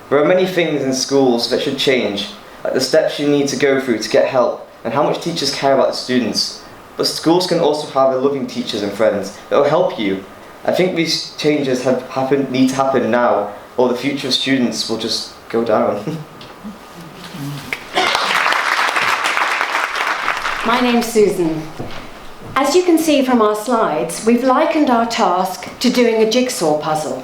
There are many things in schools that should change, like the steps you need to go through to get help and how much teachers care about the students. But schools can also have loving teachers and friends that will help you. I think these changes need to happen now, or the future of students will just go down. My name's Susan. As you can see from our slides, we've likened our task to doing a jigsaw puzzle.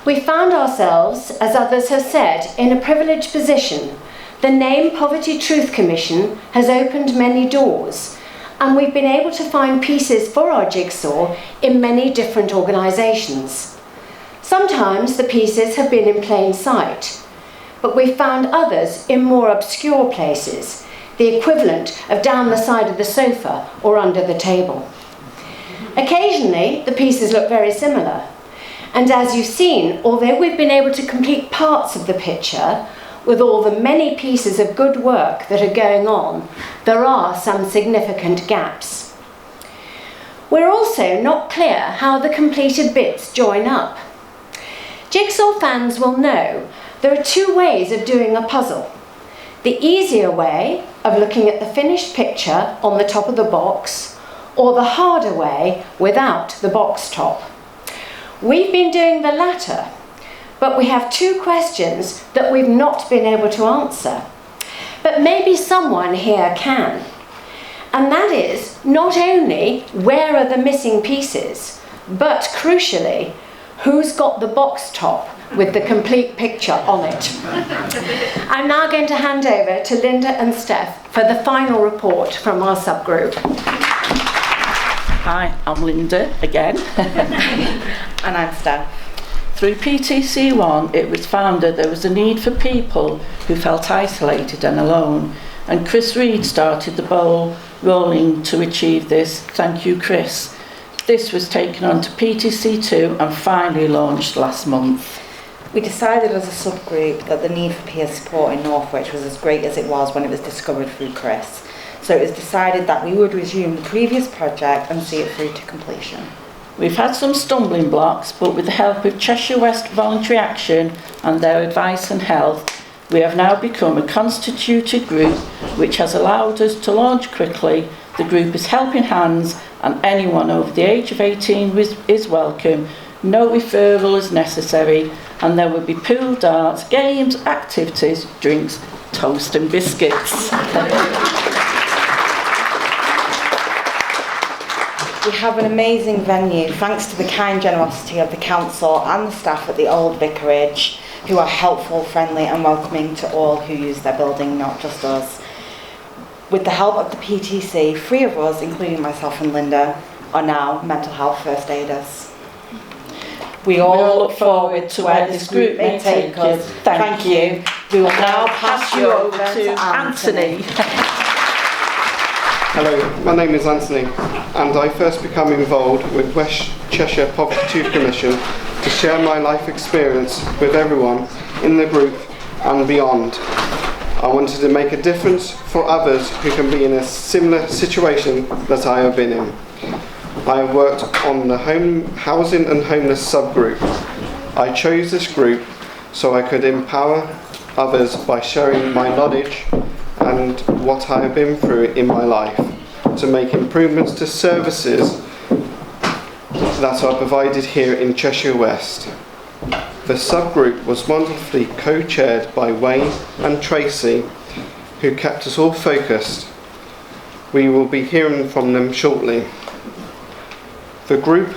We found ourselves, as others have said, in a privileged position. The name Poverty Truth Commission has opened many doors, and we've been able to find pieces for our jigsaw in many different organisations. Sometimes the pieces have been in plain sight, but we've found others in more obscure places, the equivalent of down the side of the sofa or under the table. Occasionally, the pieces look very similar, and as you've seen, although we've been able to complete parts of the picture, with all the many pieces of good work that are going on, there are some significant gaps. We're also not clear how the completed bits join up. Jigsaw fans will know there are two ways of doing a puzzle. The easier way of looking at the finished picture on the top of the box, or the harder way without the box top. We've been doing the latter, but we have two questions that we've not been able to answer. But maybe someone here can. And that is not only where are the missing pieces, but crucially, who's got the box top with the complete picture on it. I'm now going to hand over to Linda and Steph for the final report from our subgroup. Hi, I'm Linda again. And I'm Steph. Through PTC1, it was found that there was a need for people who felt isolated and alone, and Chris Reed started the ball rolling to achieve this. Thank you, Chris. This was taken on to PTC2 and finally launched last month. We decided as a subgroup that the need for peer support in Northwich was as great as it was when it was discovered through Chris. So it was decided that we would resume the previous project and see it through to completion. We've had some stumbling blocks, but with the help of Cheshire West Voluntary Action and their advice and help, we have now become a constituted group which has allowed us to launch quickly. The group is helping hands and anyone over the age of 18 is welcome. No referral is necessary, and there will be pool darts, games, activities, drinks, toast and biscuits. We have an amazing venue thanks to the kind generosity of the council and the staff at the old vicarage, who are helpful, friendly and welcoming to all who use their building, not just us. With the help of the PTC, 3 of us, including myself and Linda, are now mental health first aiders. We all look forward to where this group may take us. Thank you. We will now pass you over to Anthony. Hello, my name is Anthony, and I first became involved with West Cheshire Poverty Truth Commission to share my life experience with everyone in the group and beyond. I wanted to make a difference for others who can be in a similar situation that I have been in. I have worked on the housing and homeless subgroup. I chose this group so I could empower others by sharing my knowledge and what I have been through in my life, to make improvements to services that are provided here in Cheshire West. The subgroup was wonderfully co-chaired by Wayne and Tracy, who kept us all focused. We will be hearing from them shortly. The group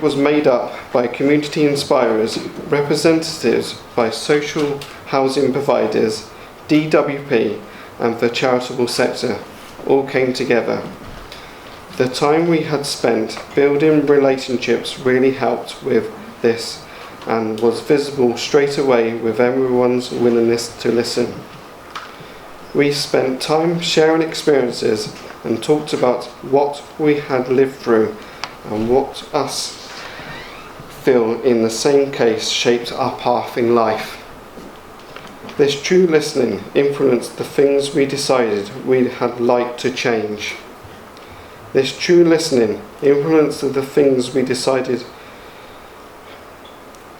was made up by community inspirers, representatives by social housing providers, DWP and the charitable sector all came together. The time we had spent building relationships really helped with this and was visible straight away with everyone's willingness to listen. We spent time sharing experiences and talked about what we had lived through and what us feel in the same case shaped our path in life. This true listening influenced the things we decided we had liked to change. This true listening influenced the things we decided.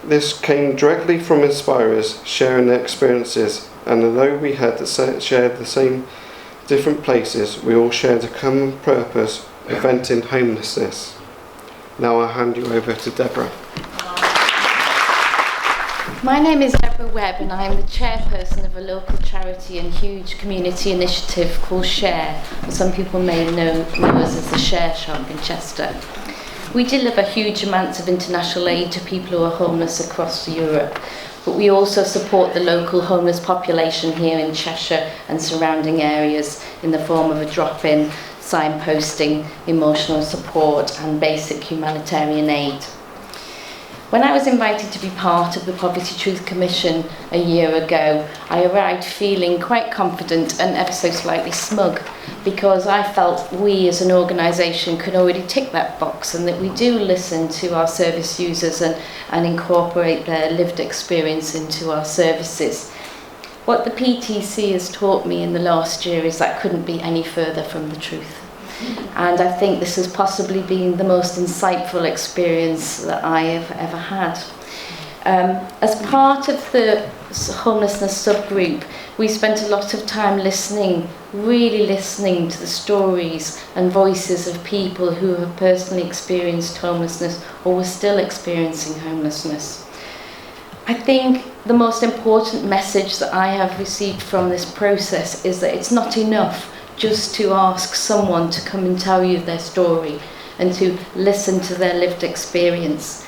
This came directly from inspirers sharing their experiences, and although we had shared the same different places, we all shared a common purpose, preventing homelessness. Now I'll hand you over to Deborah. My name is Deborah Webb and I am the chairperson of a local charity and huge community initiative called Share. Some people may know us as the Share Shop in Chester. We deliver huge amounts of international aid to people who are homeless across Europe, but we also support the local homeless population here in Cheshire and surrounding areas in the form of a drop-in, signposting, emotional support and basic humanitarian aid. When I was invited to be part of the Poverty Truth Commission a year ago, I arrived feeling quite confident and ever so slightly smug, because I felt we as an organisation could already tick that box, and that we do listen to our service users and incorporate their lived experience into our services. What the PTC has taught me in the last year is that couldn't be any further from the truth. And I think this has possibly been the most insightful experience that I have ever had. As part of the homelessness subgroup, we spent a lot of time listening, really listening to the stories and voices of people who have personally experienced homelessness or were still experiencing homelessness. I think the most important message that I have received from this process is that it's not enough just to ask someone to come and tell you their story and to listen to their lived experience.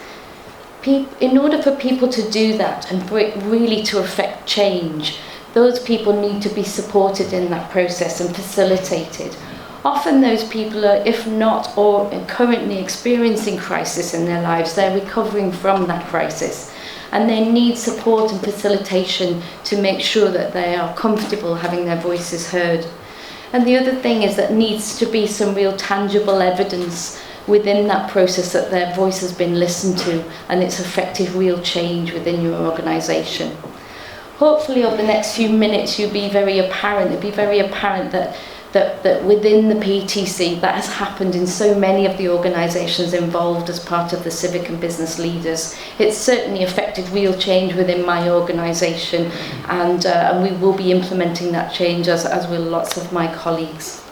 In order for people to do that and for it really to affect change, those people need to be supported in that process and facilitated. Often those people are, if not or currently experiencing crisis in their lives, they're recovering from that crisis. And they need support and facilitation to make sure that they are comfortable having their voices heard. And the other thing is that needs to be some real tangible evidence within that process that their voice has been listened to and it's affected real change within your organisation. Hopefully over the next few minutes it'll be very apparent that within the PTC that has happened in so many of the organisations involved as part of the civic and business leaders. It's certainly affected real change within my organisation, and we will be implementing that change as will lots of my colleagues.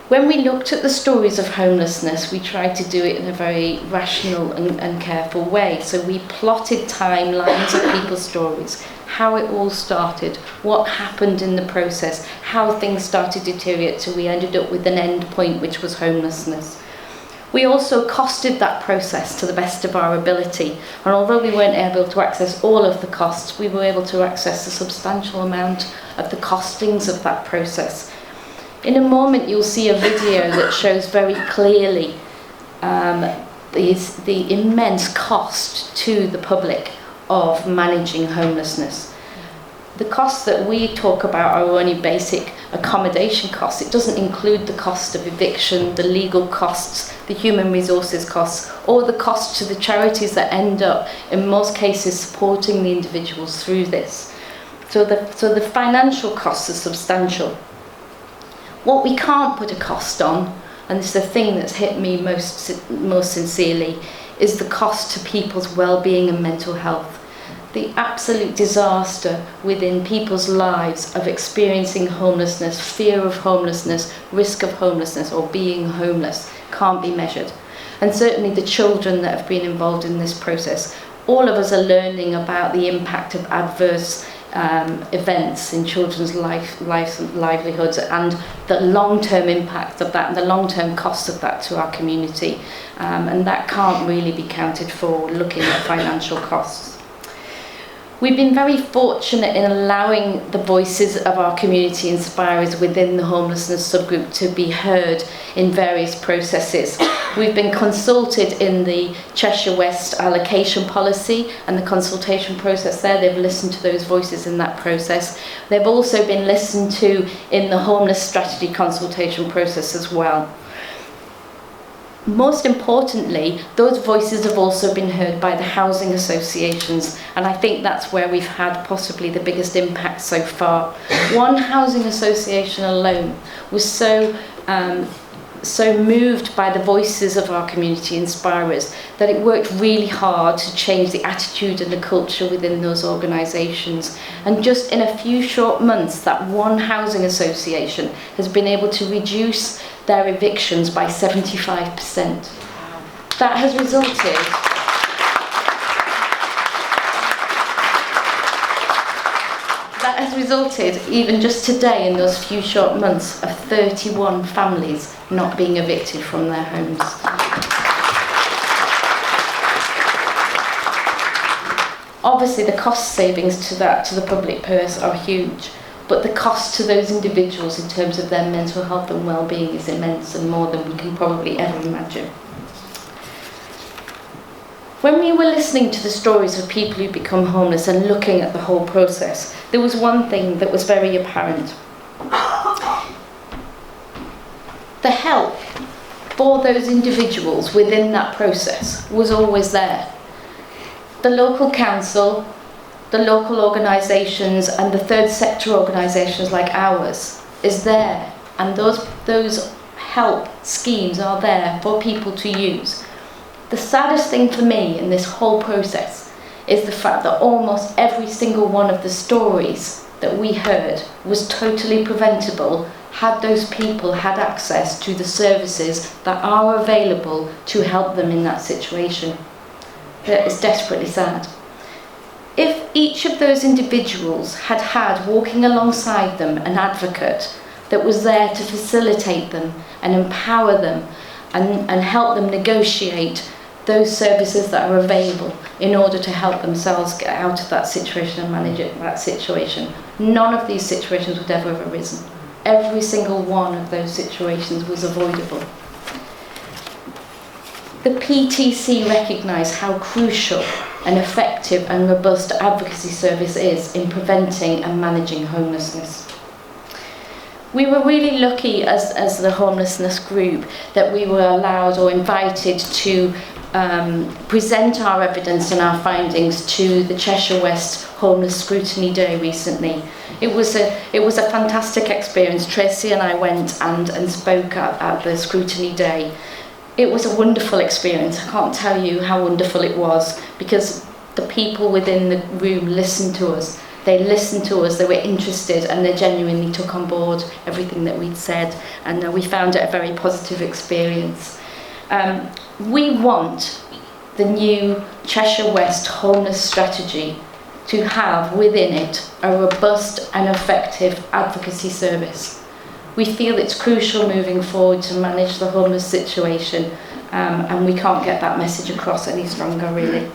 When we looked at the stories of homelessness, we tried to do it in a very rational and careful way. So we plotted timelines of people's stories, how it all started, what happened in the process, how things started to deteriorate till we ended up with an end point, which was homelessness. We also costed that process to the best of our ability, and although we weren't able to access all of the costs, we were able to access a substantial amount of the costings of that process. In a moment you'll see a video that shows very clearly the immense cost to the public of managing homelessness. The costs that we talk about are only basic accommodation costs. It doesn't include the cost of eviction, the legal costs, the human resources costs, or the cost to the charities that end up, in most cases, supporting the individuals through this. So the financial costs are substantial. What we can't put a cost on, and this is the thing that's hit me most sincerely, is the cost to people's well-being and mental health. The absolute disaster within people's lives of experiencing homelessness, fear of homelessness, risk of homelessness, or being homeless can't be measured. And certainly the children that have been involved in this process, all of us are learning about the impact of adverse events in children's livelihoods and the long-term impact of that and the long-term cost of that to our community, and that can't really be counted for looking at financial costs. We've been very fortunate in allowing the voices of our community inspirers within the homelessness subgroup to be heard in various processes. We've been consulted in the Cheshire West allocation policy and the consultation process there. They've listened to those voices in that process. They've also been listened to in the homeless strategy consultation process as well. Most importantly, those voices have also been heard by the housing associations, and I think that's where we've had possibly the biggest impact so far. One housing association alone was so moved by the voices of our community inspirers that it worked really hard to change the attitude and the culture within those organisations. And just in a few short months, that one housing association has been able to reduce their evictions by 75%. That has has resulted, even just today in those few short months, of 31 families not being evicted from their homes. Obviously the cost savings to the public purse are huge, but the cost to those individuals in terms of their mental health and well-being is immense and more than we can probably ever imagine. When we were listening to the stories of people who become homeless and looking at the whole process, there was one thing that was very apparent. The help for those individuals within that process was always there. The local council, the local organisations and the third sector organisations like ours is there, and those help schemes are there for people to use. The saddest thing for me in this whole process is the fact that almost every single one of the stories that we heard was totally preventable had those people had access to the services that are available to help them in that situation. That is desperately sad. If each of those individuals had had walking alongside them an advocate that was there to facilitate them and empower them and help them negotiate those services that are available in order to help themselves get out of that situation and manage that situation, none of these situations would ever have arisen. Every single one of those situations was avoidable. The PTC recognise how crucial an effective and robust advocacy service is in preventing and managing homelessness. We were really lucky as the homelessness group that we were allowed or invited to present our evidence and our findings to the Cheshire West Homeless Scrutiny Day recently. It was a fantastic experience. Tracy and I went and spoke at the Scrutiny Day. It was a wonderful experience. I can't tell you how wonderful it was, because the people within the room listened to us. They listened to us, they were interested, and they genuinely took on board everything that we'd said, and we found it a very positive experience. We want the new Cheshire West Homeless Strategy to have within it a robust and effective advocacy service. We feel it's crucial moving forward to manage the homeless situation, and we can't get that message across any stronger, really.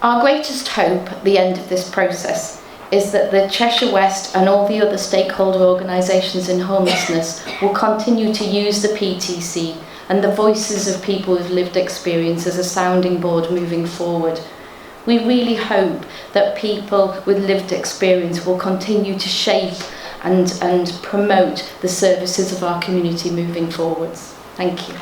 Our greatest hope at the end of this process is that the Cheshire West and all the other stakeholder organisations in homelessness will continue to use the PTC and the voices of people with lived experience as a sounding board moving forward. We really hope that people with lived experience will continue to shape and promote the services of our community moving forwards. Thank you.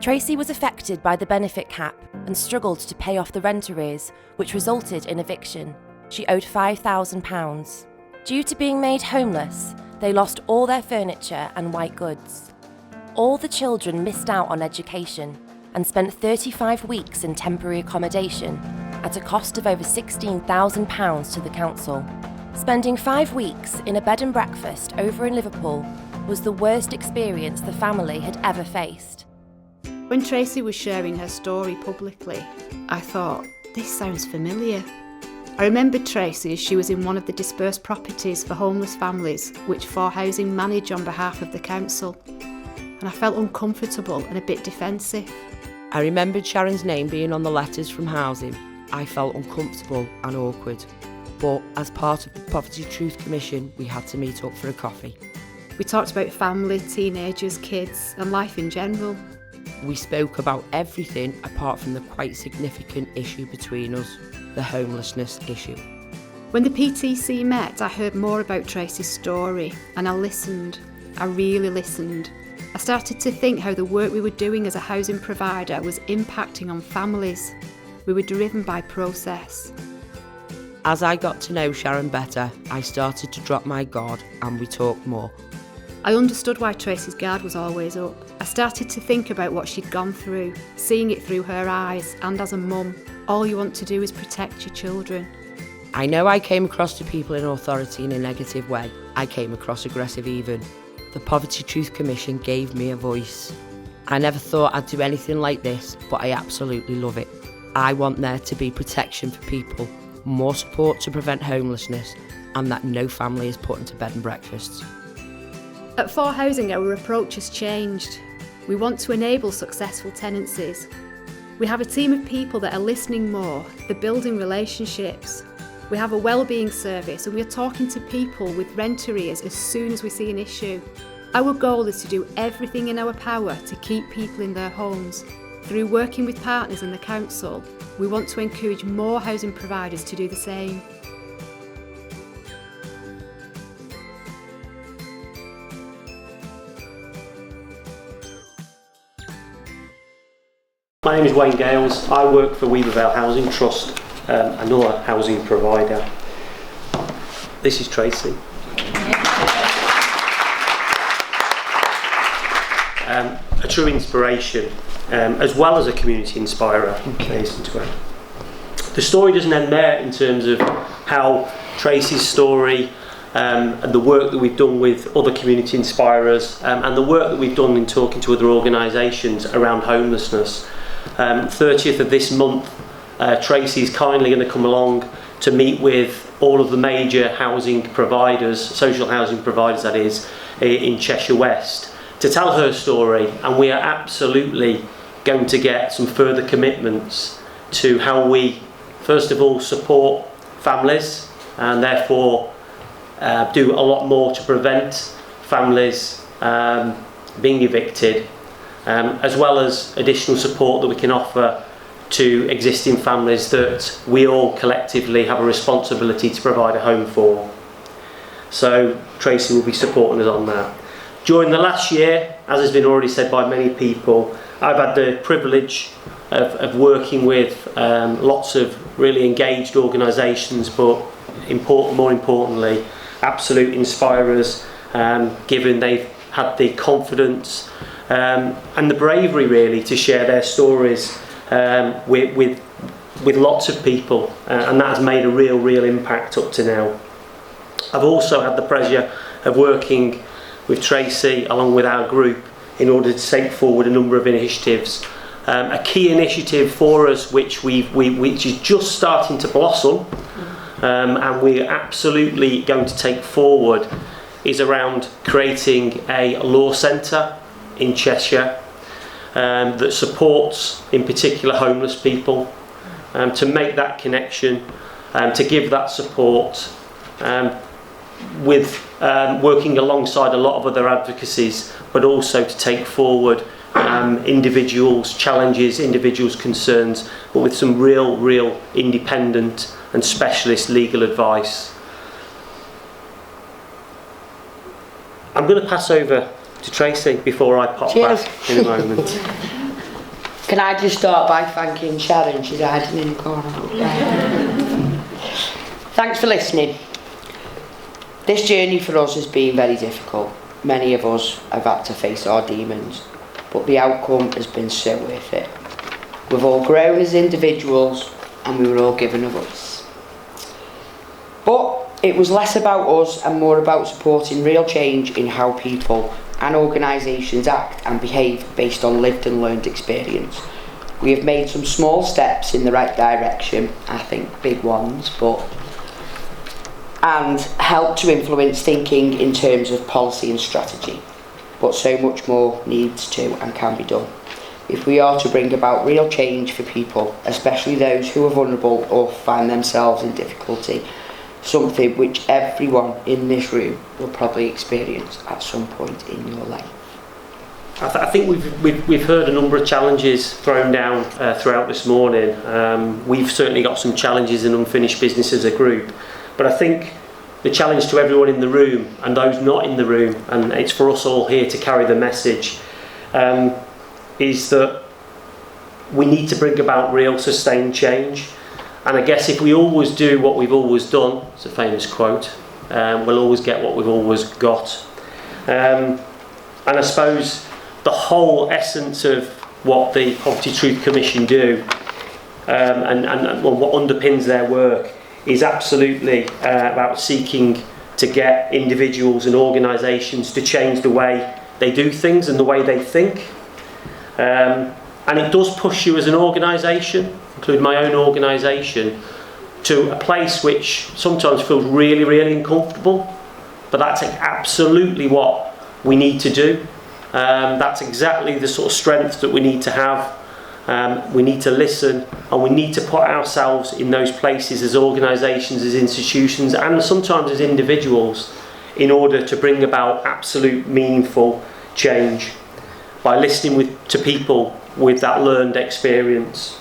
Tracy was affected by the benefit cap and struggled to pay off the rent arrears, which resulted in eviction. She owed £5,000. Due to being made homeless, they lost all their furniture and white goods. All the children missed out on education and spent 35 weeks in temporary accommodation at a cost of over £16,000 to the council. Spending 5 weeks in a bed and breakfast over in Liverpool was the worst experience the family had ever faced. When Tracy was sharing her story publicly, I thought, this sounds familiar. I remembered Tracy as she was in one of the dispersed properties for homeless families which For Housing manage on behalf of the council, and I felt uncomfortable and a bit defensive. I remembered Sharon's name being on the letters from housing. I felt uncomfortable and awkward, but as part of the Poverty Truth Commission, we had to meet up for a coffee. We talked about family, teenagers, kids, and life in general. We spoke about everything apart from the quite significant issue between us, the homelessness issue. When the PTC met, I heard more about Tracy's story, and I listened. I really listened. I started to think how the work we were doing as a housing provider was impacting on families. We were driven by process. As I got to know Sharon better, I started to drop my guard and we talked more. I understood why Tracy's guard was always up. I started to think about what she'd gone through, seeing it through her eyes, and as a mum, all you want to do is protect your children. I know I came across to people in authority in a negative way. I came across aggressive even. The Poverty Truth Commission gave me a voice. I never thought I'd do anything like this, but I absolutely love it. I want there to be protection for people, more support to prevent homelessness, and that no family is put into bed and breakfasts. At For Housing, our approach has changed. We want to enable successful tenancies. We have a team of people that are listening more, they're building relationships. We have a wellbeing service and we are talking to people with rent arrears as soon as we see an issue. Our goal is to do everything in our power to keep people in their homes. Through working with partners and the council, we want to encourage more housing providers to do the same. My name is Wayne Gales. I work for Weavervale Housing Trust, another housing provider. This is Tracy. A true inspiration, as well as a community inspirer. The story doesn't end there in terms of how Tracy's story and the work that we've done with other community inspirers and the work that we've done in talking to other organisations around homelessness. 30th of this month, Tracy's kindly going to come along to meet with all of the major housing providers, social housing providers that is, in Cheshire West, to tell her story, and we are absolutely going to get some further commitments to how we, first of all, support families and therefore do a lot more to prevent families being evicted, as well as additional support that we can offer to existing families that we all collectively have a responsibility to provide a home for. So Tracy will be supporting us on that. During the last year, as has been already said by many people, I've had the privilege of working with lots of really engaged organisations, but more importantly, absolute inspirers, given they've had the confidence and the bravery really to share their stories with lots of people, and that has made a real impact up to now. I've also had the pleasure of working with Tracy along with our group in order to take forward a number of initiatives. A key initiative for us which is just starting to blossom and we're absolutely going to take forward is around creating a law centre in Cheshire that supports in particular homeless people, to make that connection, to give that support, with working alongside a lot of other advocacies, but also to take forward individuals' challenges, individuals' concerns, but with some real independent and specialist legal advice. I'm going to pass over to Tracy before I pop back in a moment. Can I just start by thanking Sharon? She's hiding in the corner. Thanks for listening. This journey for us has been very difficult. Many of us have had to face our demons, but the outcome has been so worth it. We've all grown as individuals and we were all given a voice. But it was less about us and more about supporting real change in how people and organisations act and behave based on lived and learned experience. We have made some small steps in the right direction, I think big ones, and helped to influence thinking in terms of policy and strategy. But so much more needs to and can be done if we are to bring about real change for people, especially those who are vulnerable or find themselves in difficulty, something which everyone in this room will probably experience at some point in your life. I think we've heard a number of challenges thrown down throughout this morning. We've certainly got some challenges and unfinished business as a group, but I think the challenge to everyone in the room and those not in the room, and it's for us all here to carry the message, is that we need to bring about real sustained change. And I guess if we always do what we've always done, it's a famous quote, we'll always get what we've always got. And I suppose the whole essence of what the Poverty Truth Commission do and what underpins their work is absolutely about seeking to get individuals and organisations to change the way they do things and the way they think. And it does push you as an organisation, including my own organisation, to a place which sometimes feels really, really uncomfortable. But that's absolutely what we need to do. That's exactly the sort of strength that we need to have. We need to listen, and we need to put ourselves in those places as organisations, as institutions, and sometimes as individuals, in order to bring about absolute meaningful change by listening to people with that learned experience.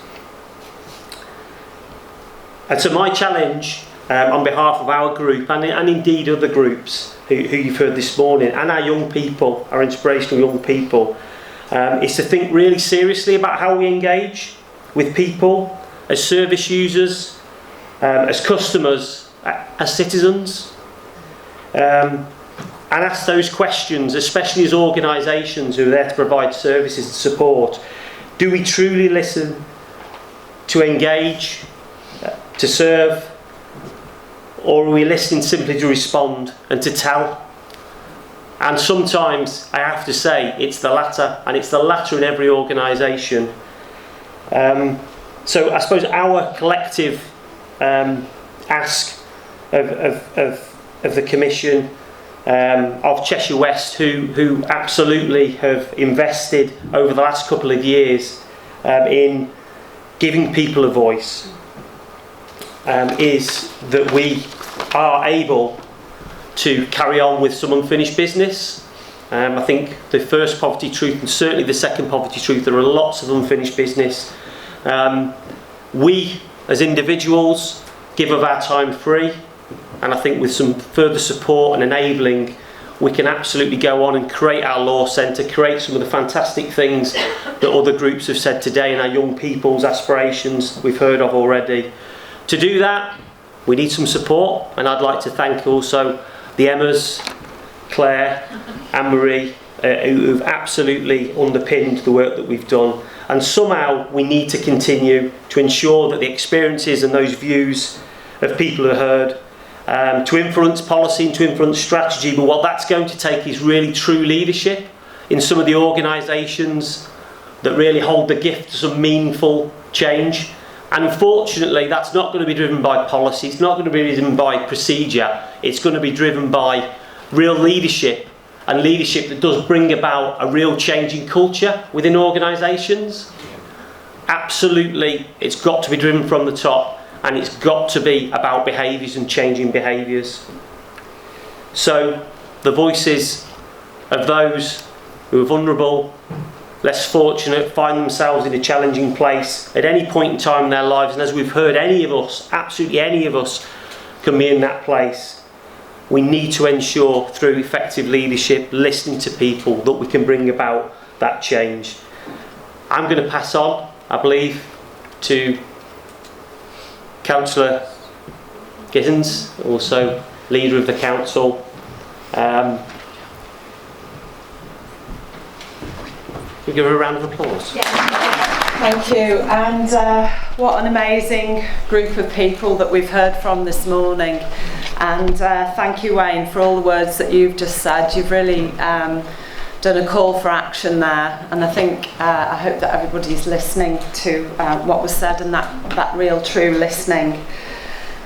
And so my challenge on behalf of our group, and indeed other groups who you've heard this morning, and our young people, our inspirational young people, is to think really seriously about how we engage with people as service users, as customers, as citizens, and ask those questions, especially as organisations who are there to provide services and support. Do we truly listen, to engage, to serve, or are we listening simply to respond and to tell? And sometimes, I have to say, it's the latter, and it's the latter in every organisation. So I suppose our collective ask of the Commission, of Cheshire West, who absolutely have invested over the last couple of years in giving people a voice, is that we are able to carry on with some unfinished business. I think the first poverty truth, and certainly the second poverty truth, there are lots of unfinished business. We, as individuals, give of our time free, and I think with some further support and enabling, we can absolutely go on and create our law centre, create some of the fantastic things that other groups have said today, and our young people's aspirations we've heard of already. To do that, we need some support, and I'd like to thank also the Emmas, Claire, Anne-Marie, who've absolutely underpinned the work that we've done. And somehow we need to continue to ensure that the experiences and those views of people are heard, to influence policy and to influence strategy. But what that's going to take is really true leadership in some of the organisations that really hold the gift to some meaningful change. And unfortunately, that's not going to be driven by policy, it's not going to be driven by procedure, it's going to be driven by real leadership, and leadership that does bring about a real change in culture within organisations. Absolutely, it's got to be driven from the top, and it's got to be about behaviours and changing behaviours. So, the voices of those who are vulnerable, less fortunate, find themselves in a challenging place at any point in time in their lives, and as we've heard, any of us, absolutely any of us, can be in that place. We need to ensure through effective leadership, listening to people, that we can bring about that change. I'm going to pass on, I believe, to Councillor Gittins, also leader of the council. We give her a round of applause. Thank you, and what an amazing group of people that we've heard from this morning. And thank you, Wayne, for all the words that you've just said. You've really done a call for action there, and I think I hope that everybody's listening to what was said, and that real true listening.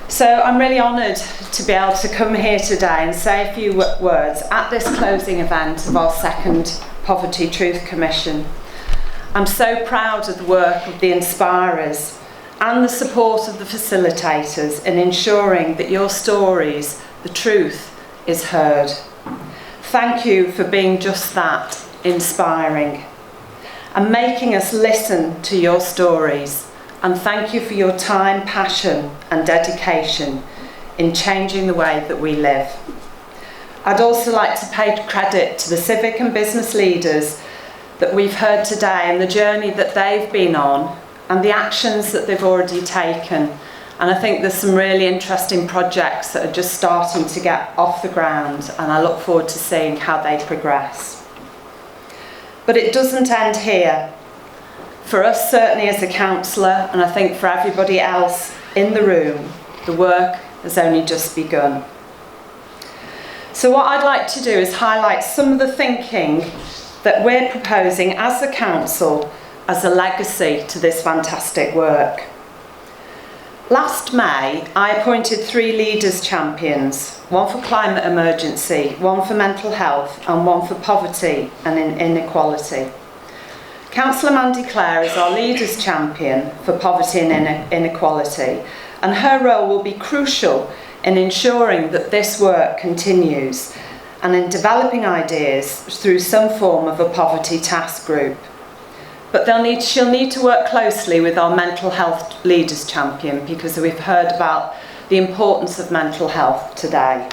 So I'm really honoured to be able to come here today and say a few words at this closing event of our second Poverty Truth Commission. I'm so proud of the work of the inspirers and the support of the facilitators in ensuring that your stories, the truth, is heard. Thank you for being just that, inspiring, and making us listen to your stories. And thank you for your time, passion and dedication in changing the way that we live. I'd also like to pay credit to the civic and business leaders that we've heard today and the journey that they've been on and the actions that they've already taken. And I think there's some really interesting projects that are just starting to get off the ground, and I look forward to seeing how they progress. But it doesn't end here. For us, certainly as a councillor, and I think for everybody else in the room, the work has only just begun. So what I'd like to do is highlight some of the thinking that we're proposing as a council as a legacy to this fantastic work. Last May, I appointed 3 leaders champions, one for climate emergency, one for mental health and one for poverty and inequality. Councillor Mandy Clare is our leaders champion for poverty and inequality, and her role will be crucial in ensuring that this work continues and in developing ideas through some form of a poverty task group. But she'll need to work closely with our mental health leaders champion, because we've heard about the importance of mental health today.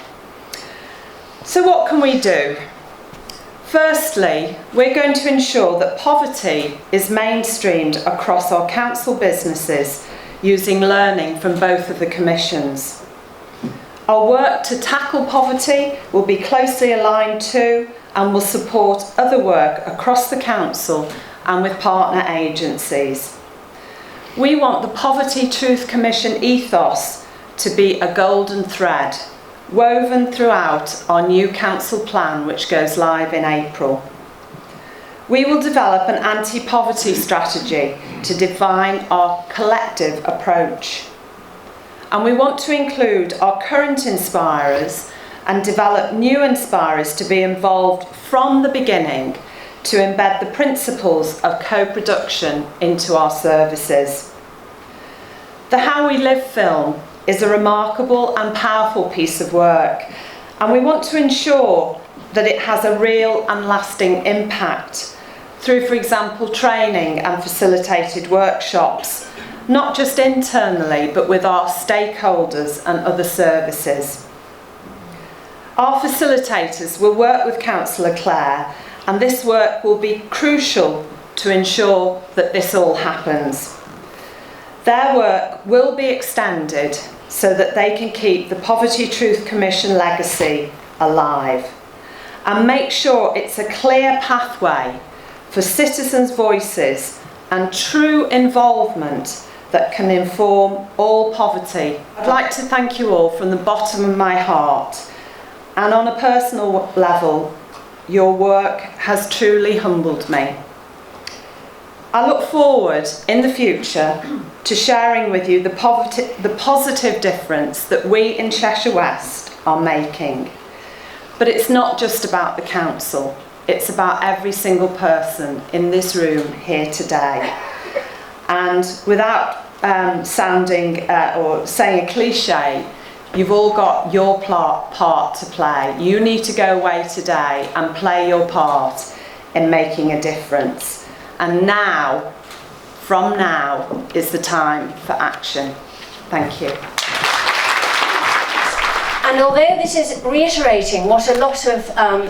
So what can we do? Firstly, we're going to ensure that poverty is mainstreamed across our council businesses using learning from both of the commissions. Our work to tackle poverty will be closely aligned to and will support other work across the council and with partner agencies. We want the Poverty Truth Commission ethos to be a golden thread woven throughout our new council plan, which goes live in April. We will develop an anti-poverty strategy to define our collective approach. And we want to include our current inspirers and develop new inspirers to be involved from the beginning to embed the principles of co-production into our services. The How We Live film is a remarkable and powerful piece of work, and we want to ensure that it has a real and lasting impact through, for example, training and facilitated workshops, not just internally, but with our stakeholders and other services. Our facilitators will work with Councillor Clare, and this work will be crucial to ensure that this all happens. Their work will be extended so that they can keep the Poverty Truth Commission legacy alive and make sure it's a clear pathway for citizens' voices and true involvement that can inform all poverty. I'd like to thank you all from the bottom of my heart, and on a personal level, your work has truly humbled me. I look forward in the future to sharing with you the positive difference that we in Cheshire West are making. But it's not just about the council, it's about every single person in this room here today. And without sounding or saying a cliche, you've all got your part to play. You need to go away today and play your part in making a difference. And now, from now, is the time for action. Thank you. And although this is reiterating what a lot of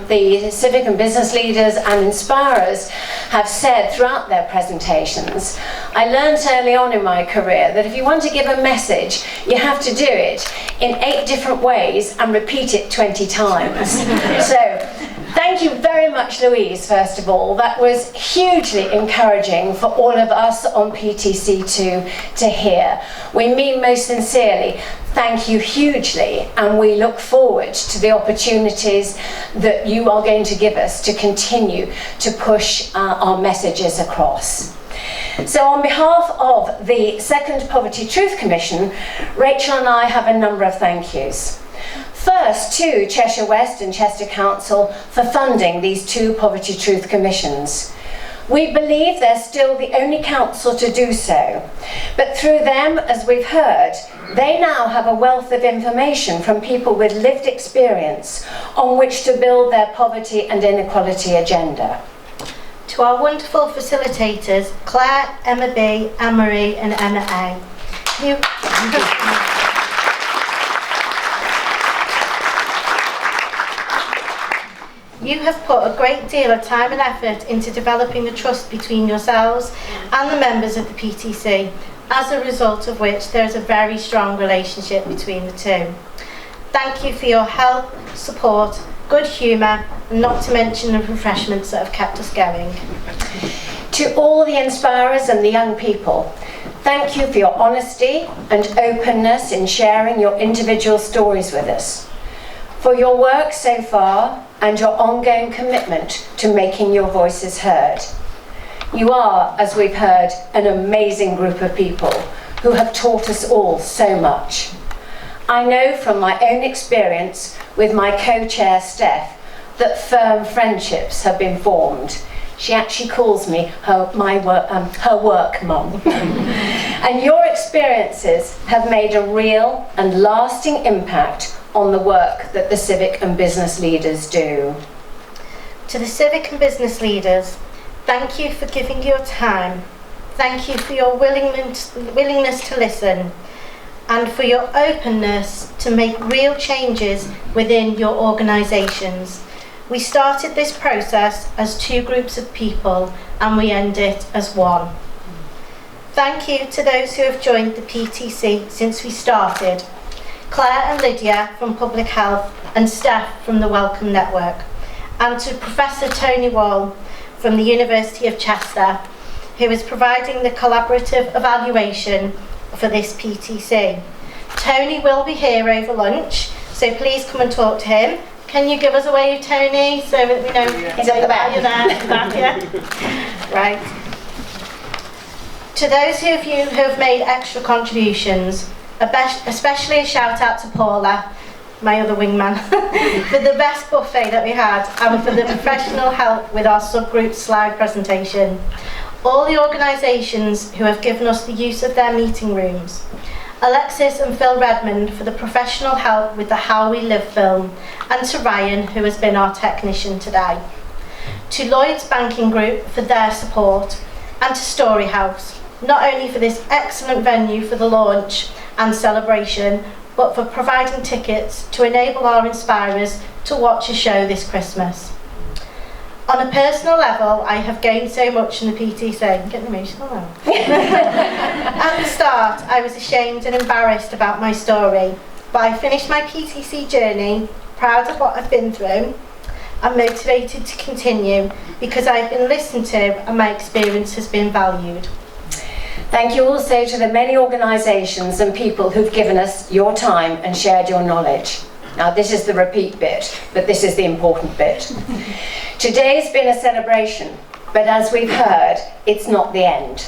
the civic and business leaders and inspirers have said throughout their presentations, I learned early on in my career that if you want to give a message, you have to do it in 8 different ways and repeat it 20 times. So, thank you very much, Louise, first of all. That was hugely encouraging for all of us on PTC to hear. We mean most sincerely, thank you hugely, and we look forward to the opportunities that you are going to give us to continue to push our messages across. So on behalf of the Second Poverty Truth Commission, Rachel and I have a number of thank yous. First to Cheshire West and Chester Council for funding these 2 Poverty Truth Commissions. We believe they're still the only council to do so, but through them, as we've heard, they now have a wealth of information from people with lived experience on which to build their poverty and inequality agenda. To our wonderful facilitators, Claire, Emma B, Anne-Marie and Emma A. You have put a great deal of time and effort into developing the trust between yourselves and the members of the PTC, as a result of which there is a very strong relationship between the two. Thank you for your help, support, good humour, and not to mention the refreshments that have kept us going. To all the inspirers and the young people, thank you for your honesty and openness in sharing your individual stories with us, for your work so far and your ongoing commitment to making your voices heard. You are, as we've heard, an amazing group of people who have taught us all so much. I know from my own experience with my co-chair Steph that firm friendships have been formed. She actually calls me her work mum. And your experiences have made a real and lasting impact on the work that the civic and business leaders do. To the civic and business leaders, thank you for giving your time. Thank you for your willingness to listen and for your openness to make real changes within your organisations. We started this process as two groups of people and we end it as one. Thank you to those who have joined the PTC since we started. Claire and Lydia from Public Health and Steph from the Welcome Network. And to Professor Tony Wall from the University of Cheshire, who is providing the collaborative evaluation for this PTC. Tony will be here over lunch, so please come and talk to him. Can you give us a wave, Tony, so that we know he's at the back? You're there, at the back, yeah. Right. To those of you who have made extra contributions, especially a shout out to Paula, my other wingman, for the best buffet that we had and for the professional help with our subgroup slide presentation. All the organisations who have given us the use of their meeting rooms. Alexis and Phil Redmond for the professional help with the How We Live film, and to Ryan, who has been our technician today. To Lloyd's Banking Group for their support, and to Story House, not only for this excellent venue for the launch and celebration, but for providing tickets to enable our inspirers to watch a show this Christmas. On a personal level, I have gained so much in the PTC. I'm getting emotional now. At the start, I was ashamed and embarrassed about my story, but I finished my PTC journey, proud of what I've been through, and motivated to continue because I've been listened to and my experience has been valued. Thank you also to the many organisations and people who've given us your time and shared your knowledge. Now this is the repeat bit, but this is the important bit. Today's been a celebration, but as we've heard, it's not the end.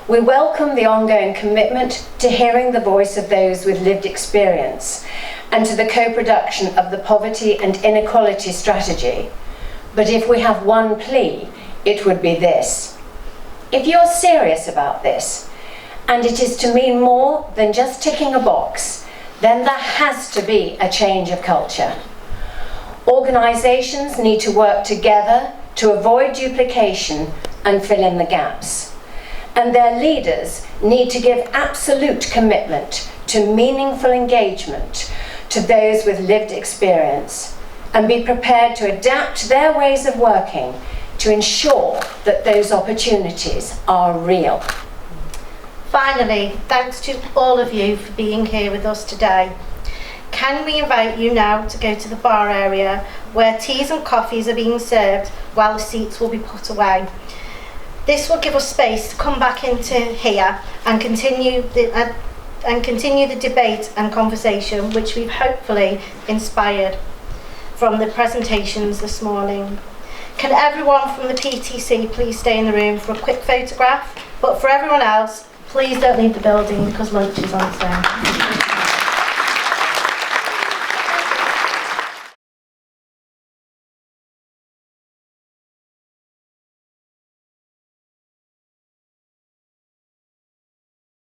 We welcome the ongoing commitment to hearing the voice of those with lived experience and to the co-production of the poverty and inequality strategy. But if we have one plea, it would be this. If you're serious about this, and it is to mean more than just ticking a box, then there has to be a change of culture. Organisations need to work together to avoid duplication and fill in the gaps. And their leaders need to give absolute commitment to meaningful engagement to those with lived experience and be prepared to adapt their ways of working to ensure that those opportunities are real. Finally, thanks to all of you for being here with us today. Can we invite you now to go to the bar area where teas and coffees are being served while the seats will be put away. This will give us space to come back into here and continue the debate and conversation which we've hopefully inspired from the presentations this morning. Can everyone from the PTC please stay in the room for a quick photograph? But for everyone else, please don't leave the building because lunch is on sale.